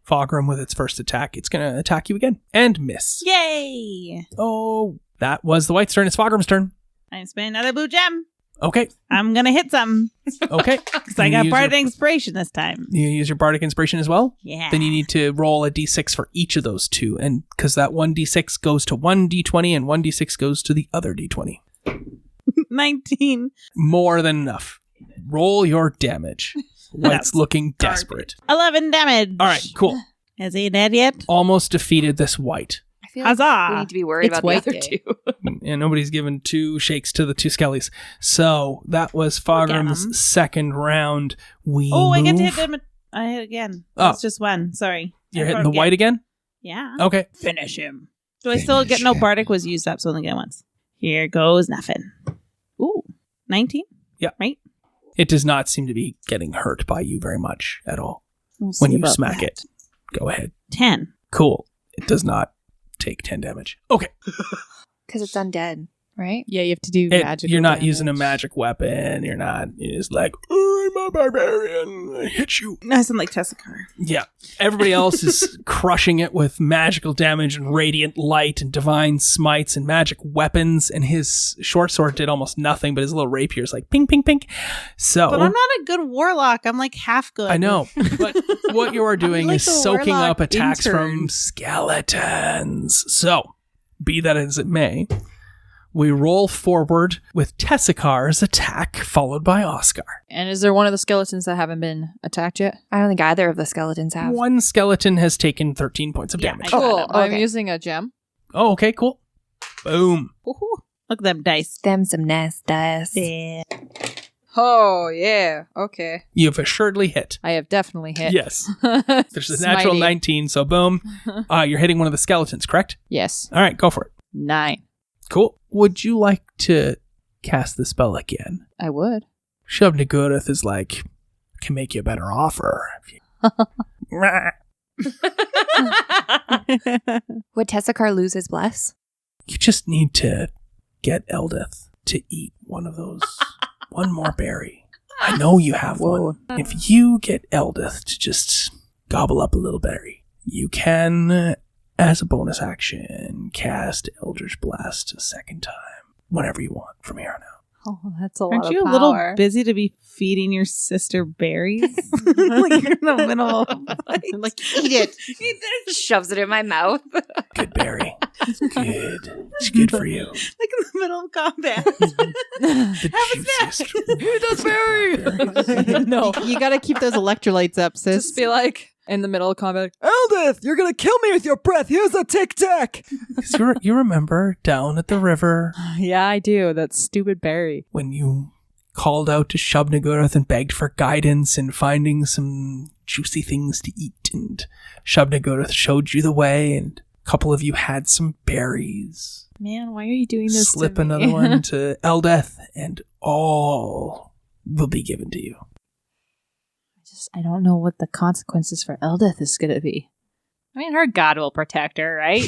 Fogrum with its first attack. It's going to attack you again and miss. Yay! Oh, that was the white's turn. It's Fogram's turn. I spend another blue gem. Okay. I'm going to hit something. Okay. Because I got Bardic Inspiration this time. You use your Bardic Inspiration as well? Yeah. Then you need to roll a d6 for each of those two. And because that one d6 goes to one d20 and one d6 goes to the other d20. 19. More than enough. Roll your damage. White's looking desperate. 11 damage. All right, cool. Is he dead yet? Almost defeated this white. I feel like Huzzah! we need to be worried It's about White the other Day. two. And nobody's given 2 shakes to the 2 skellies. So that was Fogram's second round. I get to hit him. I hit again. Oh. It's just one. Sorry. You're hitting the white again? Yeah. Okay. Finish him. Do I still get no Bardic was used up, so only get once. Here goes nothing. Ooh. 19? Yeah. Right? It does not seem to be getting hurt by you very much at all. We'll When see you about smack that. it. Go ahead. 10. Cool. It does not take 10 damage. Okay. Because it's undead, right? Yeah, you have to do magic. You're not using a magic weapon. You're just like, I'm a barbarian. I hit you. I sound like Tessakar. Yeah. Everybody else is crushing it with magical damage and radiant light and divine smites and magic weapons. And his short sword did almost nothing, but his little rapier is like ping, ping, ping. So. But I'm not a good warlock. I'm like half good. I know. But what you are doing like is the soaking warlock up attacks intern. from skeletons. So, be that as it may, we roll forward with Tessakar's attack, followed by Oscar. And is there one of the skeletons that haven't been attacked yet? I don't think either of the skeletons have. One skeleton has taken 13 points of Yeah, damage. I got Cool. it. I'm Okay. using a gem. Oh, okay, cool. Boom. Woohoo. Look at them dice. Them some nice dice. Yeah. Oh, yeah. Okay. You've assuredly hit. I have definitely hit. Yes. There's a natural Smitey. 19, so boom. You're hitting one of the skeletons, correct? Yes. All right, go for it. 9. Cool. Would you like to cast the spell again? I would. Shub-Nagurath is like, can make you a better offer. Would Tessakar lose his bless? You just need to get Eldith to eat one of those. One more berry. I know you have one. If you get Eldith to just gobble up a little berry, you can, as a bonus action, cast Eldritch Blast a second time. Whenever you want from here on out. Oh, that's a lot Aren't of you a power. little busy to be feeding your sister berries? Like you're in the middle of a fight. Like, eat it. Shoves it in my mouth. Good berry. It's good. It's good for you. Like in the middle of combat. The juiciest. No, you gotta keep those electrolytes up, sis. Just be like, in the middle of combat. Eldith, you're gonna kill me with your breath. Here's a tic tac. You remember down at the river Yeah, I do. That stupid berry. when you called out to Shub-Nagurath and begged for guidance in finding some juicy things to eat, and Shub-Nagurath showed you the way, and a couple of you had some berries. Man, why are you doing this Slip to me? another one to Eldeth, and all will be given to you. I don't know what the consequences for Eldith is going to be. I mean, her god will protect her, right?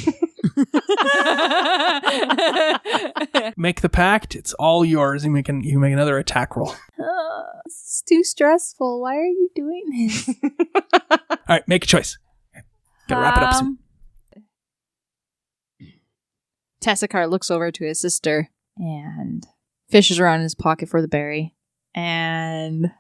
Make the pact. It's all yours. You make another attack roll. It's too stressful. Why are you doing this? All right, make a choice. Gotta wrap it up soon. Tessakar looks over to his sister and fishes around in his pocket for the berry. And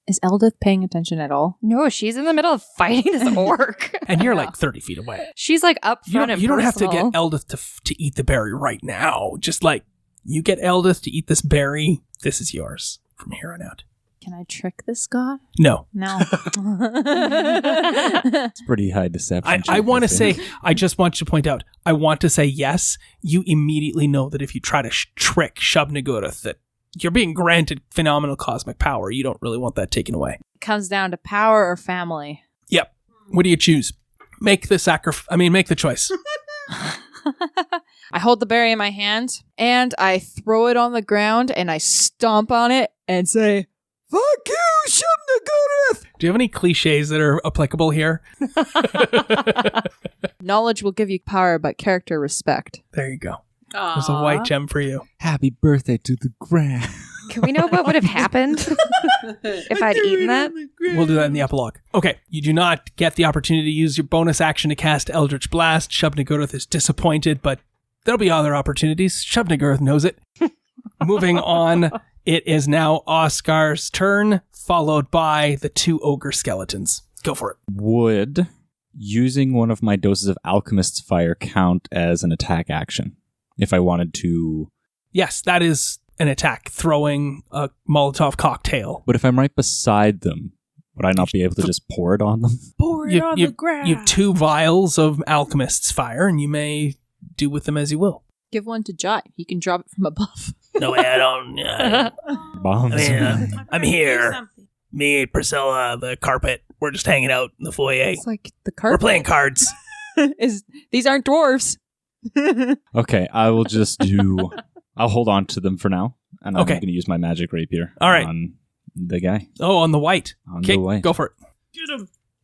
is Eldith paying attention at all? No, she's in the middle of fighting this orc. And you're like 30 feet away. She's like up front and You don't have to personal. get Eldith to eat the berry right now. Just like, you get Eldith to eat this berry. This is yours from here on out. Can I trick this god? No. No. It's pretty high deception. I want to check, I say, think. I just want you to point out, I want to say yes. You immediately know that if you try to trick Shub-Nagurath, that you're being granted phenomenal cosmic power. You don't really want that taken away. It comes down to power or family. Yep. What do you choose? Make the choice. I hold the berry in my hand and I throw it on the ground and I stomp on it and say, Fuck you, Shubnagurith! Do you have any cliches that are applicable here? knowledge will give you power, but character respect. There you go. There's a white gem for you. Happy birthday to the ground. Can we know what would have happened if I'd eaten that? We'll do that in the epilogue. Okay, you do not get the opportunity to use your bonus action to cast Eldritch Blast. Shubnagurith is disappointed, but there'll be other opportunities. Shubnagurith knows it. Moving on, it is now Oscar's turn, followed by the 2 ogre skeletons. Go for it. Would using one of my doses of Alchemist's Fire count as an attack action? If I wanted to... Yes, that is an attack, throwing a Molotov cocktail. But if I'm right beside them, would I not be able to just pour it on them? Pour it on the ground. You have 2 vials of Alchemist's Fire, and you may do with them as you will. Give one to Jai. He can drop it from above. No, I don't. Bombs. I'm here. Me, Priscilla, the carpet. We're just hanging out in the foyer. It's like the We're carpet. playing cards. These aren't dwarves. Okay, I will just do... I'll hold on to them for now, and I'm Okay. going to use my magic rapier All right. on the guy. Oh, on the white. On the white. Go for it.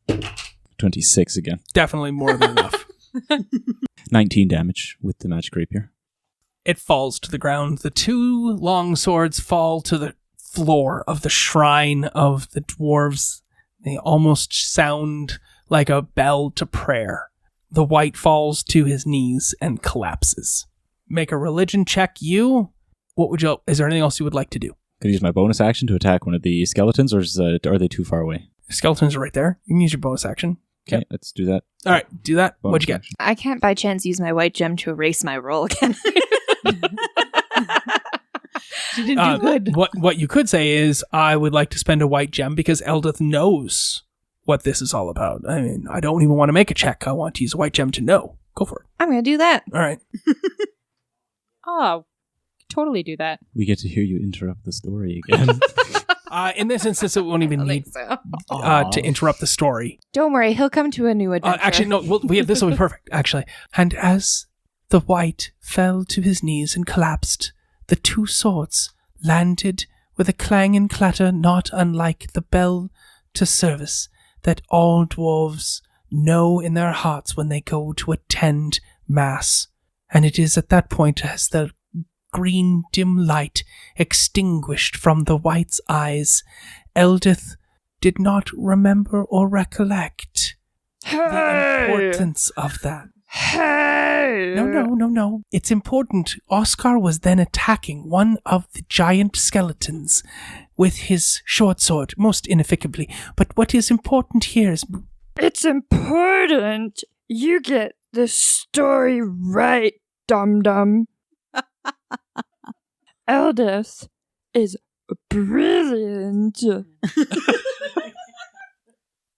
Get him. 26 again. Definitely more than enough. 19 damage with the magic rapier. It falls to the ground. The 2 long swords fall to the floor of the shrine of the dwarves. They almost sound like a bell to prayer. The white falls to his knees and collapses. Make a religion check, you. Is there anything else you would like to do? Could I use my bonus action to attack one of the skeletons, or are they too far away? The skeletons are right there. You can use your bonus action. Okay, let's do that. All right, do that. Bonus What'd you get? action. I can't by chance use my white gem to erase my roll again. She didn't do good. What you could say is, I would like to spend a white gem because Eldith knows what this is all about. I mean, I don't even want to make a check. I want to use a white gem to know. Go for it. I'm going to do that. All right. Oh, totally do that. We get to hear you interrupt the story again. In this instance, it won't even need So. to interrupt the story. Don't worry, he'll come to a new adventure. Actually, no. This will be perfect. Actually, and as the white fell to his knees and collapsed, the 2 swords landed with a clang and clatter not unlike the bell to service that all dwarves know in their hearts when they go to attend mass. And it is at that point, as the green dim light extinguished from the white's eyes, Eldith did not remember or recollect the importance of that. No. It's important. Oscar was then attacking one of the giant skeletons with his short sword, most ineffectively. But what is important here is... It's important you get the story right, dum-dum. Eldith is brilliant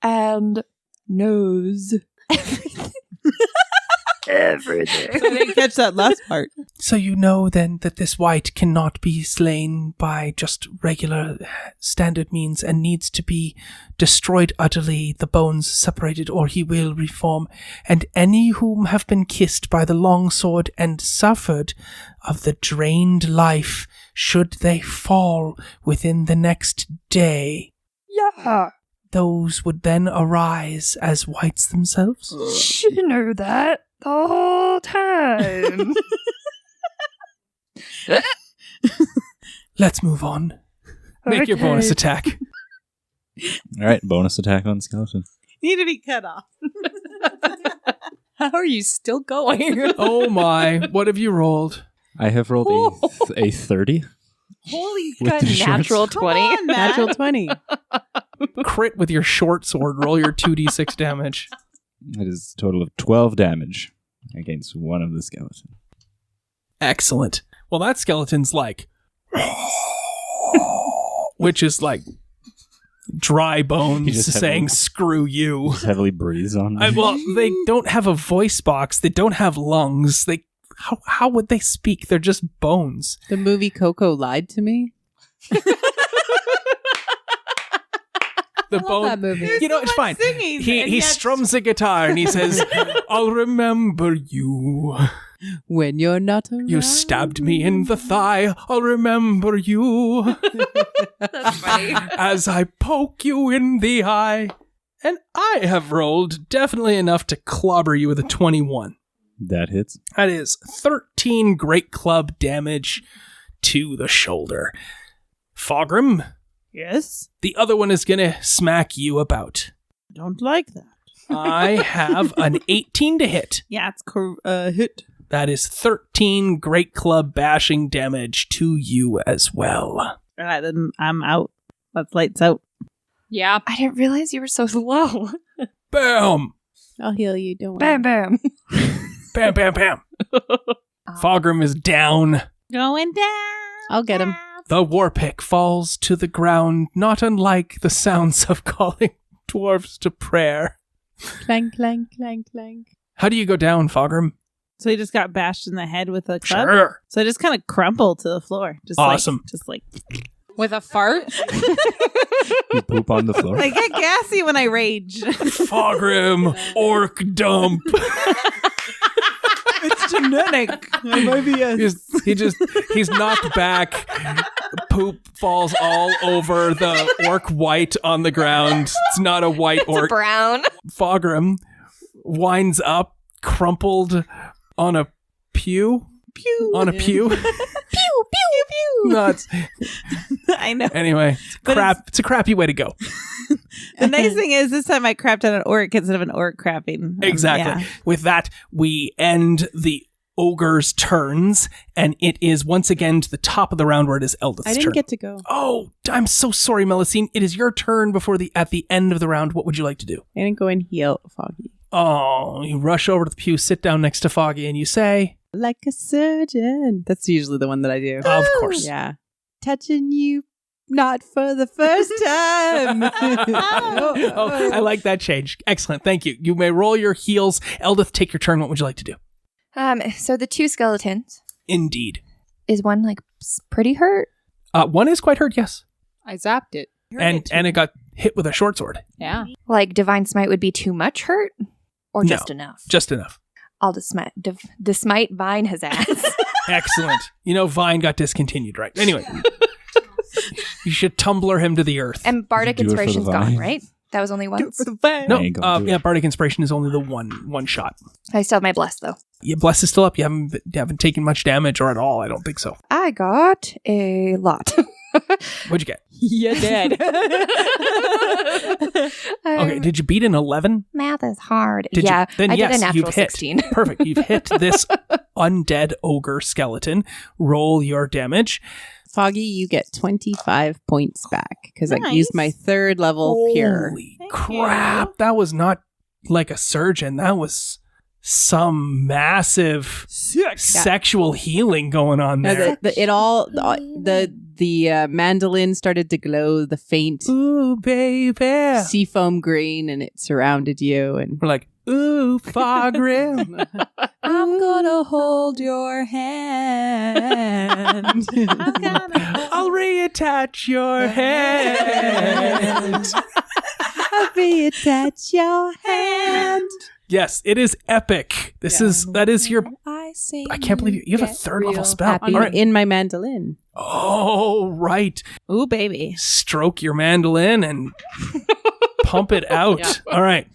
and knows everything. I didn't catch that last part. So you know then that this white cannot be slain by just regular standard means and needs to be destroyed utterly, the bones separated, or he will reform. And any whom have been kissed by the long sword and suffered of the drained life, should they fall within the next day, Yeah, those would then arise as whites themselves. she knew that the whole time. Let's move on. Make your bonus attack. All right, bonus attack on skeleton. Need to be cut off. How are you still going? Oh my, what have you rolled? I have rolled a 30. Holy With Got the shorts. natural 20. Natural 20. Crit with your short sword. Roll your 2d6 damage. That is a total of 12 damage against one of the skeletons. Excellent. Well, that skeleton's like... which is like dry bones just saying, heavily- screw you. Just heavily breathes on me. Well, they don't have a voice box. They don't have lungs. How would they speak? They're just bones. The movie Coco lied to me. The I love bone. that movie. You know, it's fine. singing, He and yet- strums a guitar and he says, "I'll remember you. When you're not around. You stabbed me in the thigh. I'll remember you That's funny. as I poke you in the eye." And I have rolled definitely enough to clobber you with a 21. That hits. That is 13 great club damage to the shoulder. Fogrim, Yes. the other one is going to smack you about. Don't like that. I have an 18 to hit. Yeah, it's hit. That is 13 great club bashing damage to you as well. All right, then I'm out. That's lights out. Yeah. I didn't realize you were so low. Bam! I'll heal you. Don't worry. Bam, bam. Bam, bam, bam. Fogrim is down. Going down. I'll get him. The war pick falls to the ground, not unlike the sounds of calling dwarves to prayer. Clank, clank, clank, clank. How do you go down, Fogrim? So he just got bashed in the head with a club. Sure. So I just kind of crumpled to the floor. Just Awesome. Like With a fart? You poop on the floor. I get gassy when I rage. Fogrim, orc dump. It's genetic. He's knocked back. Poop falls all over the orc white on the ground. It's not a white orc. Brown. Fogrim winds up, crumpled on a pew. On a pew. Pew, pew, pew. Nuts. I know. Anyway, it's a crappy way to go. The nice thing is this time I crapped on an orc instead of an orc crapping. Exactly. Yeah. With that, we end the ogre's turns, and it is once again to the top of the round where it is Eldith's I turn. didn't get to go. Oh, I'm so sorry, Melusine. It is your turn at the end of the round. What would you like to do? I didn't go and heal Foggy. Oh, you rush over to the pew, sit down next to Foggy, and you say, Like a surgeon. That's usually the one that I do. Of course. Yeah. Touching you not for the first time. Oh, I like that change. Excellent. Thank you. You may roll your heals. Eldith, take your turn. What would you like to do? So the two skeletons. Indeed. Is one like pretty hurt? One is quite hurt, yes. I zapped it. And it got hit with a short sword. Yeah. Like divine smite would be too much hurt, or No. just enough? Just enough. I'll dismite Vine his ass. Excellent. You know, Vine got discontinued, right? Anyway, you should tumbler him to the earth. And Bardic Do it for the Inspiration's Vine. gone, right? That was only once. No, I ain't gonna do it. Bardic Inspiration is only the one shot. I still have my bless though. Your bless is still up. You haven't taken much damage or at all. I don't think so. I got a lot. What'd you get? You're dead. Okay, did you beat an 11? Math is hard. Did yeah, you? Then I yes, did a natural you've hit. 16. Perfect. You've hit this undead ogre skeleton. Roll your damage. Foggy, you get 25 points back because I Nice. used my third level cure. Holy crap. That was not like a surgeon. That was some massive sexual healing going on No, there. the mandolin started to glow the faint Ooh, baby. seafoam green, and it surrounded you. And We're like, ooh, Fogrim. I'm gonna hold your hand. I'll reattach your hand. I'll reattach your hand. Yes, it is epic. That is your. I can't believe you have a third level spell. All right. In my mandolin. Oh, right. Ooh, baby. Stroke your mandolin and pump it out. Yeah. All right.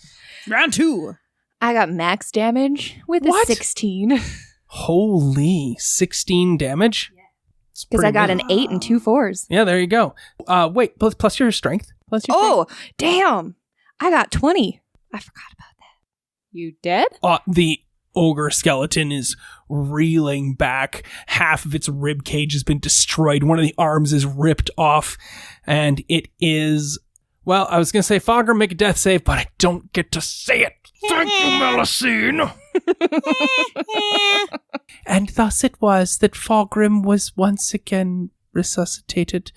Round 2. I got max damage with What? a 16. Holy 16 damage? It's Because pretty I got good. an 8 and 2 4s. Yeah, there you go. Wait, plus your strength. Plus your Oh, damn. I got 20. I forgot about that. You dead? The ogre skeleton is reeling back. Half of its rib cage has been destroyed. One of the arms is ripped off. And it is... Well, I was going to say, Fogger, make a death save, but I don't get to say it. Thank you, Melusine. And thus it was that Fogrim was once again resuscitated.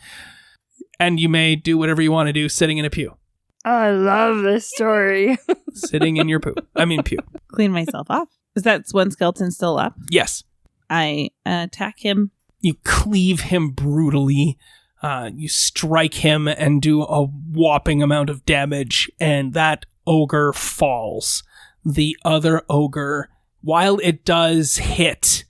And you may do whatever you want to do sitting in a pew. I love this story. Sitting in your pew. Clean myself off. Is that one skeleton still up? Yes. I attack him. You cleave him brutally. You strike him and do a whopping amount of damage, and that ogre falls. The other ogre, while it does hit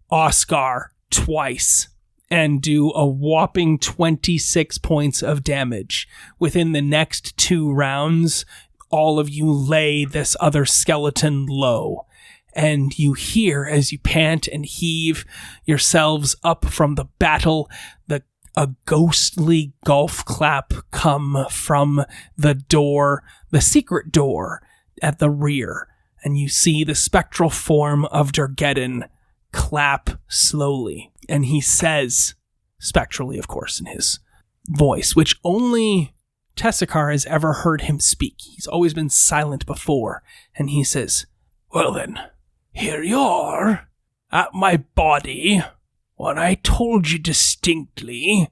Oscar twice and do a whopping 26 points of damage, within the next 2 rounds, all of you lay this other skeleton low. And you hear, as you pant and heave yourselves up from the battle, a ghostly golf clap come from the door, the secret door at the rear. And you see the spectral form of Durgeddin clap slowly. And he says, spectrally, of course, in his voice, which only Tessakar has ever heard him speak. He's always been silent before. And he says, "Well then, here you are, at my body, when I told you distinctly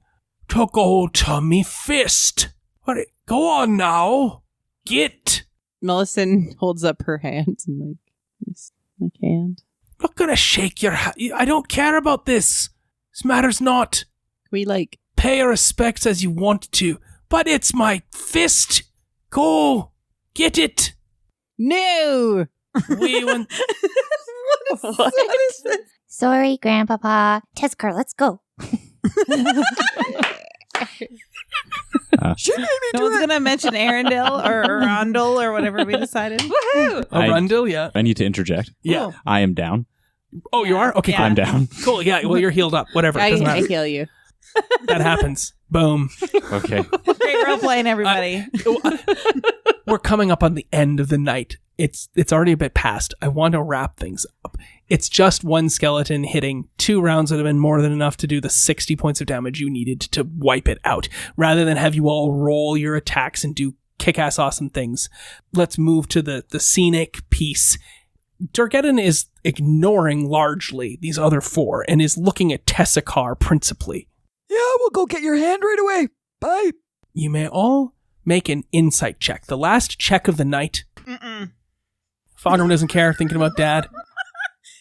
to go to me fist. But go on now, get." Millicent holds up her hand and just hand. I'm not gonna shake your hand. I don't care about this. This matters not. We pay your respects as you want to, but it's my fist. Go, get it. No. We want. What is this? Sorry, Grandpapa. Teskar, let's go. No one's gonna mention Arundel or Arundel or whatever we decided. Woohoo! Arundel, yeah. I need to interject. Yeah. I am down. Oh, you are? Okay, Yeah. I'm down. Cool, yeah. Well, you're healed up. Whatever. It doesn't I matter. heal you. That happens. Boom. Okay. Great role playing, everybody. We're coming up on the end of the night. It's already a bit past. I want to wrap things up. It's just one skeleton hitting 2 rounds that have been more than enough to do the 60 points of damage you needed to wipe it out. Rather than have you all roll your attacks and do kick-ass awesome things, let's move to the scenic piece. Durgeddin is ignoring largely these other 4 and is looking at Tessakar principally. Yeah, we'll go get your hand right away. Bye. You may all make an insight check. The last check of the night. Foghorn doesn't care, thinking about Dad.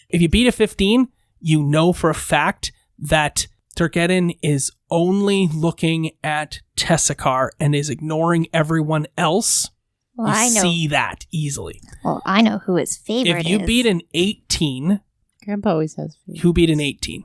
If you beat a 15, you know for a fact that Durgeddin is only looking at Tessakar and is ignoring everyone else. Well, you I know. see that easily. Well, I know who his favorite If you is. beat an 18, Grandpa always has favorite. who beat an 18?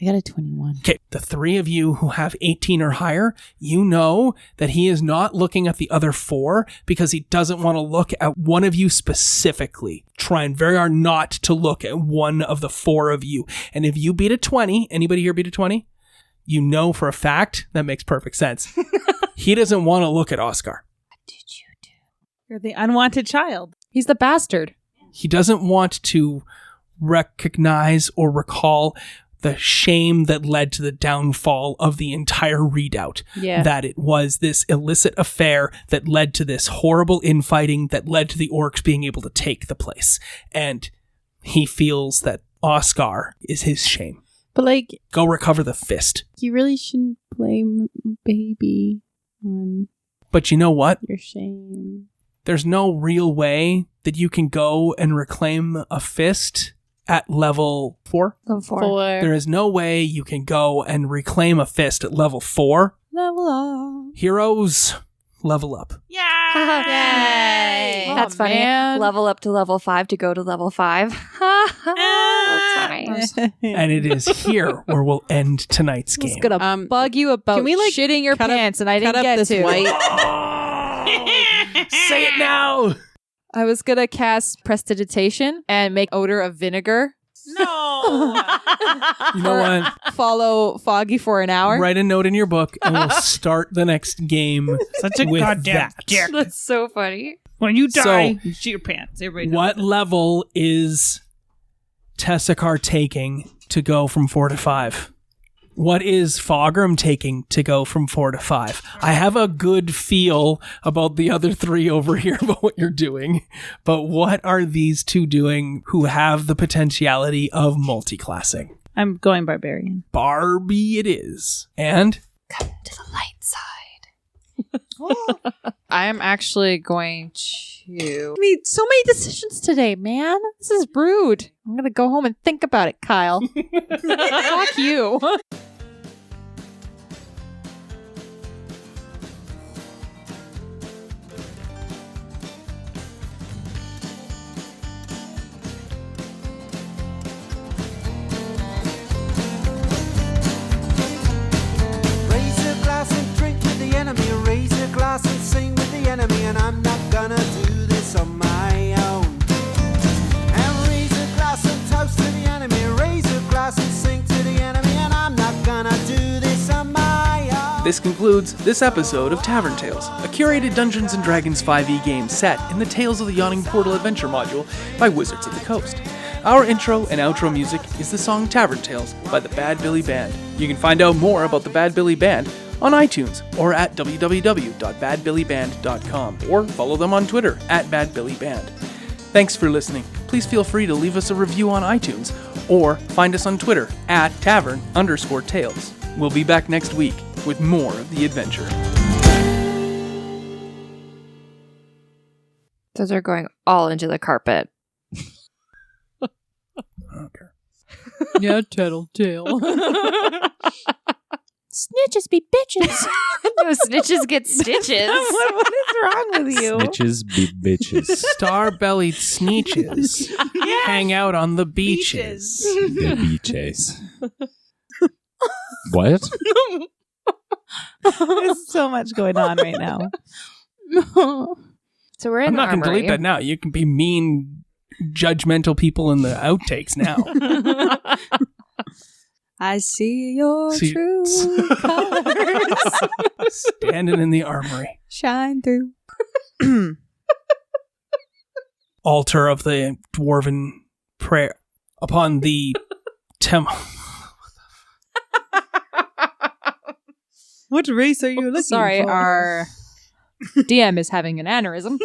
I got a 21. Okay, the 3 of you who have 18 or higher, you know that he is not looking at the other 4 because he doesn't want to look at one of you specifically. Trying very hard not to look at one of the 4 of you. And if you beat a 20, anybody here beat a 20? You know for a fact, that makes perfect sense. He doesn't want to look at Oscar. What did you do? You're the unwanted child. He's the bastard. He doesn't want to recognize or recall the shame that led to the downfall of the entire redoubt. Yeah. That it was this illicit affair that led to this horrible infighting that led to the orcs being able to take the place. And he feels that Oscar is his shame. But Go recover the fist. you really shouldn't blame baby on But you know what? your shame. There's no real way that you can go and reclaim a fist at level 4. Level 4. There is no way you can go and reclaim a fist at level 4. Level up. Heroes, level up. Yay! That's funny. man. Level up to level 5 to go to level 5. That's funny. And it is here where we'll end tonight's I was game. gonna bug you about can we, shitting your cut up- pants, and I cut didn't up get this to. white. Say it now! I was gonna cast Prestidigitation and make odor of vinegar. No. You know what? Follow Foggy for an hour. Write a note in your book and we'll start the next game Such a with goddamn that. dick. That's so funny. When you die, So, you shit your pants. Everybody knows What that. level is Tessakar taking to go from 4 to 5? What is Foghorn taking to go from 4 to 5? I have a good feel about the other 3 over here about what you're doing, but what are these 2 doing who have the potentiality of multi-classing? I'm going barbarian. Barbie it is. And? Come to the light side. I am actually going to. I made so many decisions today, man. This is rude. I'm gonna go home and think about it, Kyle. Fuck you. This concludes this episode of Tavern Tales, a curated Dungeons & Dragons 5e game set in the Tales of the Yawning Portal adventure module by Wizards of the Coast. Our intro and outro music is the song Tavern Tales by the Bad Billy Band. You can find out more about the Bad Billy Band on iTunes or at www.badbillyband.com or follow them on Twitter at badbillyband. Thanks for listening. Please feel free to leave us a review on iTunes or find us on Twitter at tavern_tales. We'll be back next week with more of the adventure. Those are going all into the carpet. Okay. Yeah, tattletale. Snitches be bitches. No, snitches get stitches. What is wrong with you? Snitches be bitches. Star-bellied sneeches hang out on the beaches. The beaches. What? There's so much going on right now. So we're in I'm the not going to armory. delete that now. You can be mean, judgmental people in the outtakes now. I see your See- true colors Standing in the armory. shine through. Altar of the dwarven prayer upon the temple. What race are you looking Sorry, for? our DM is having an aneurysm.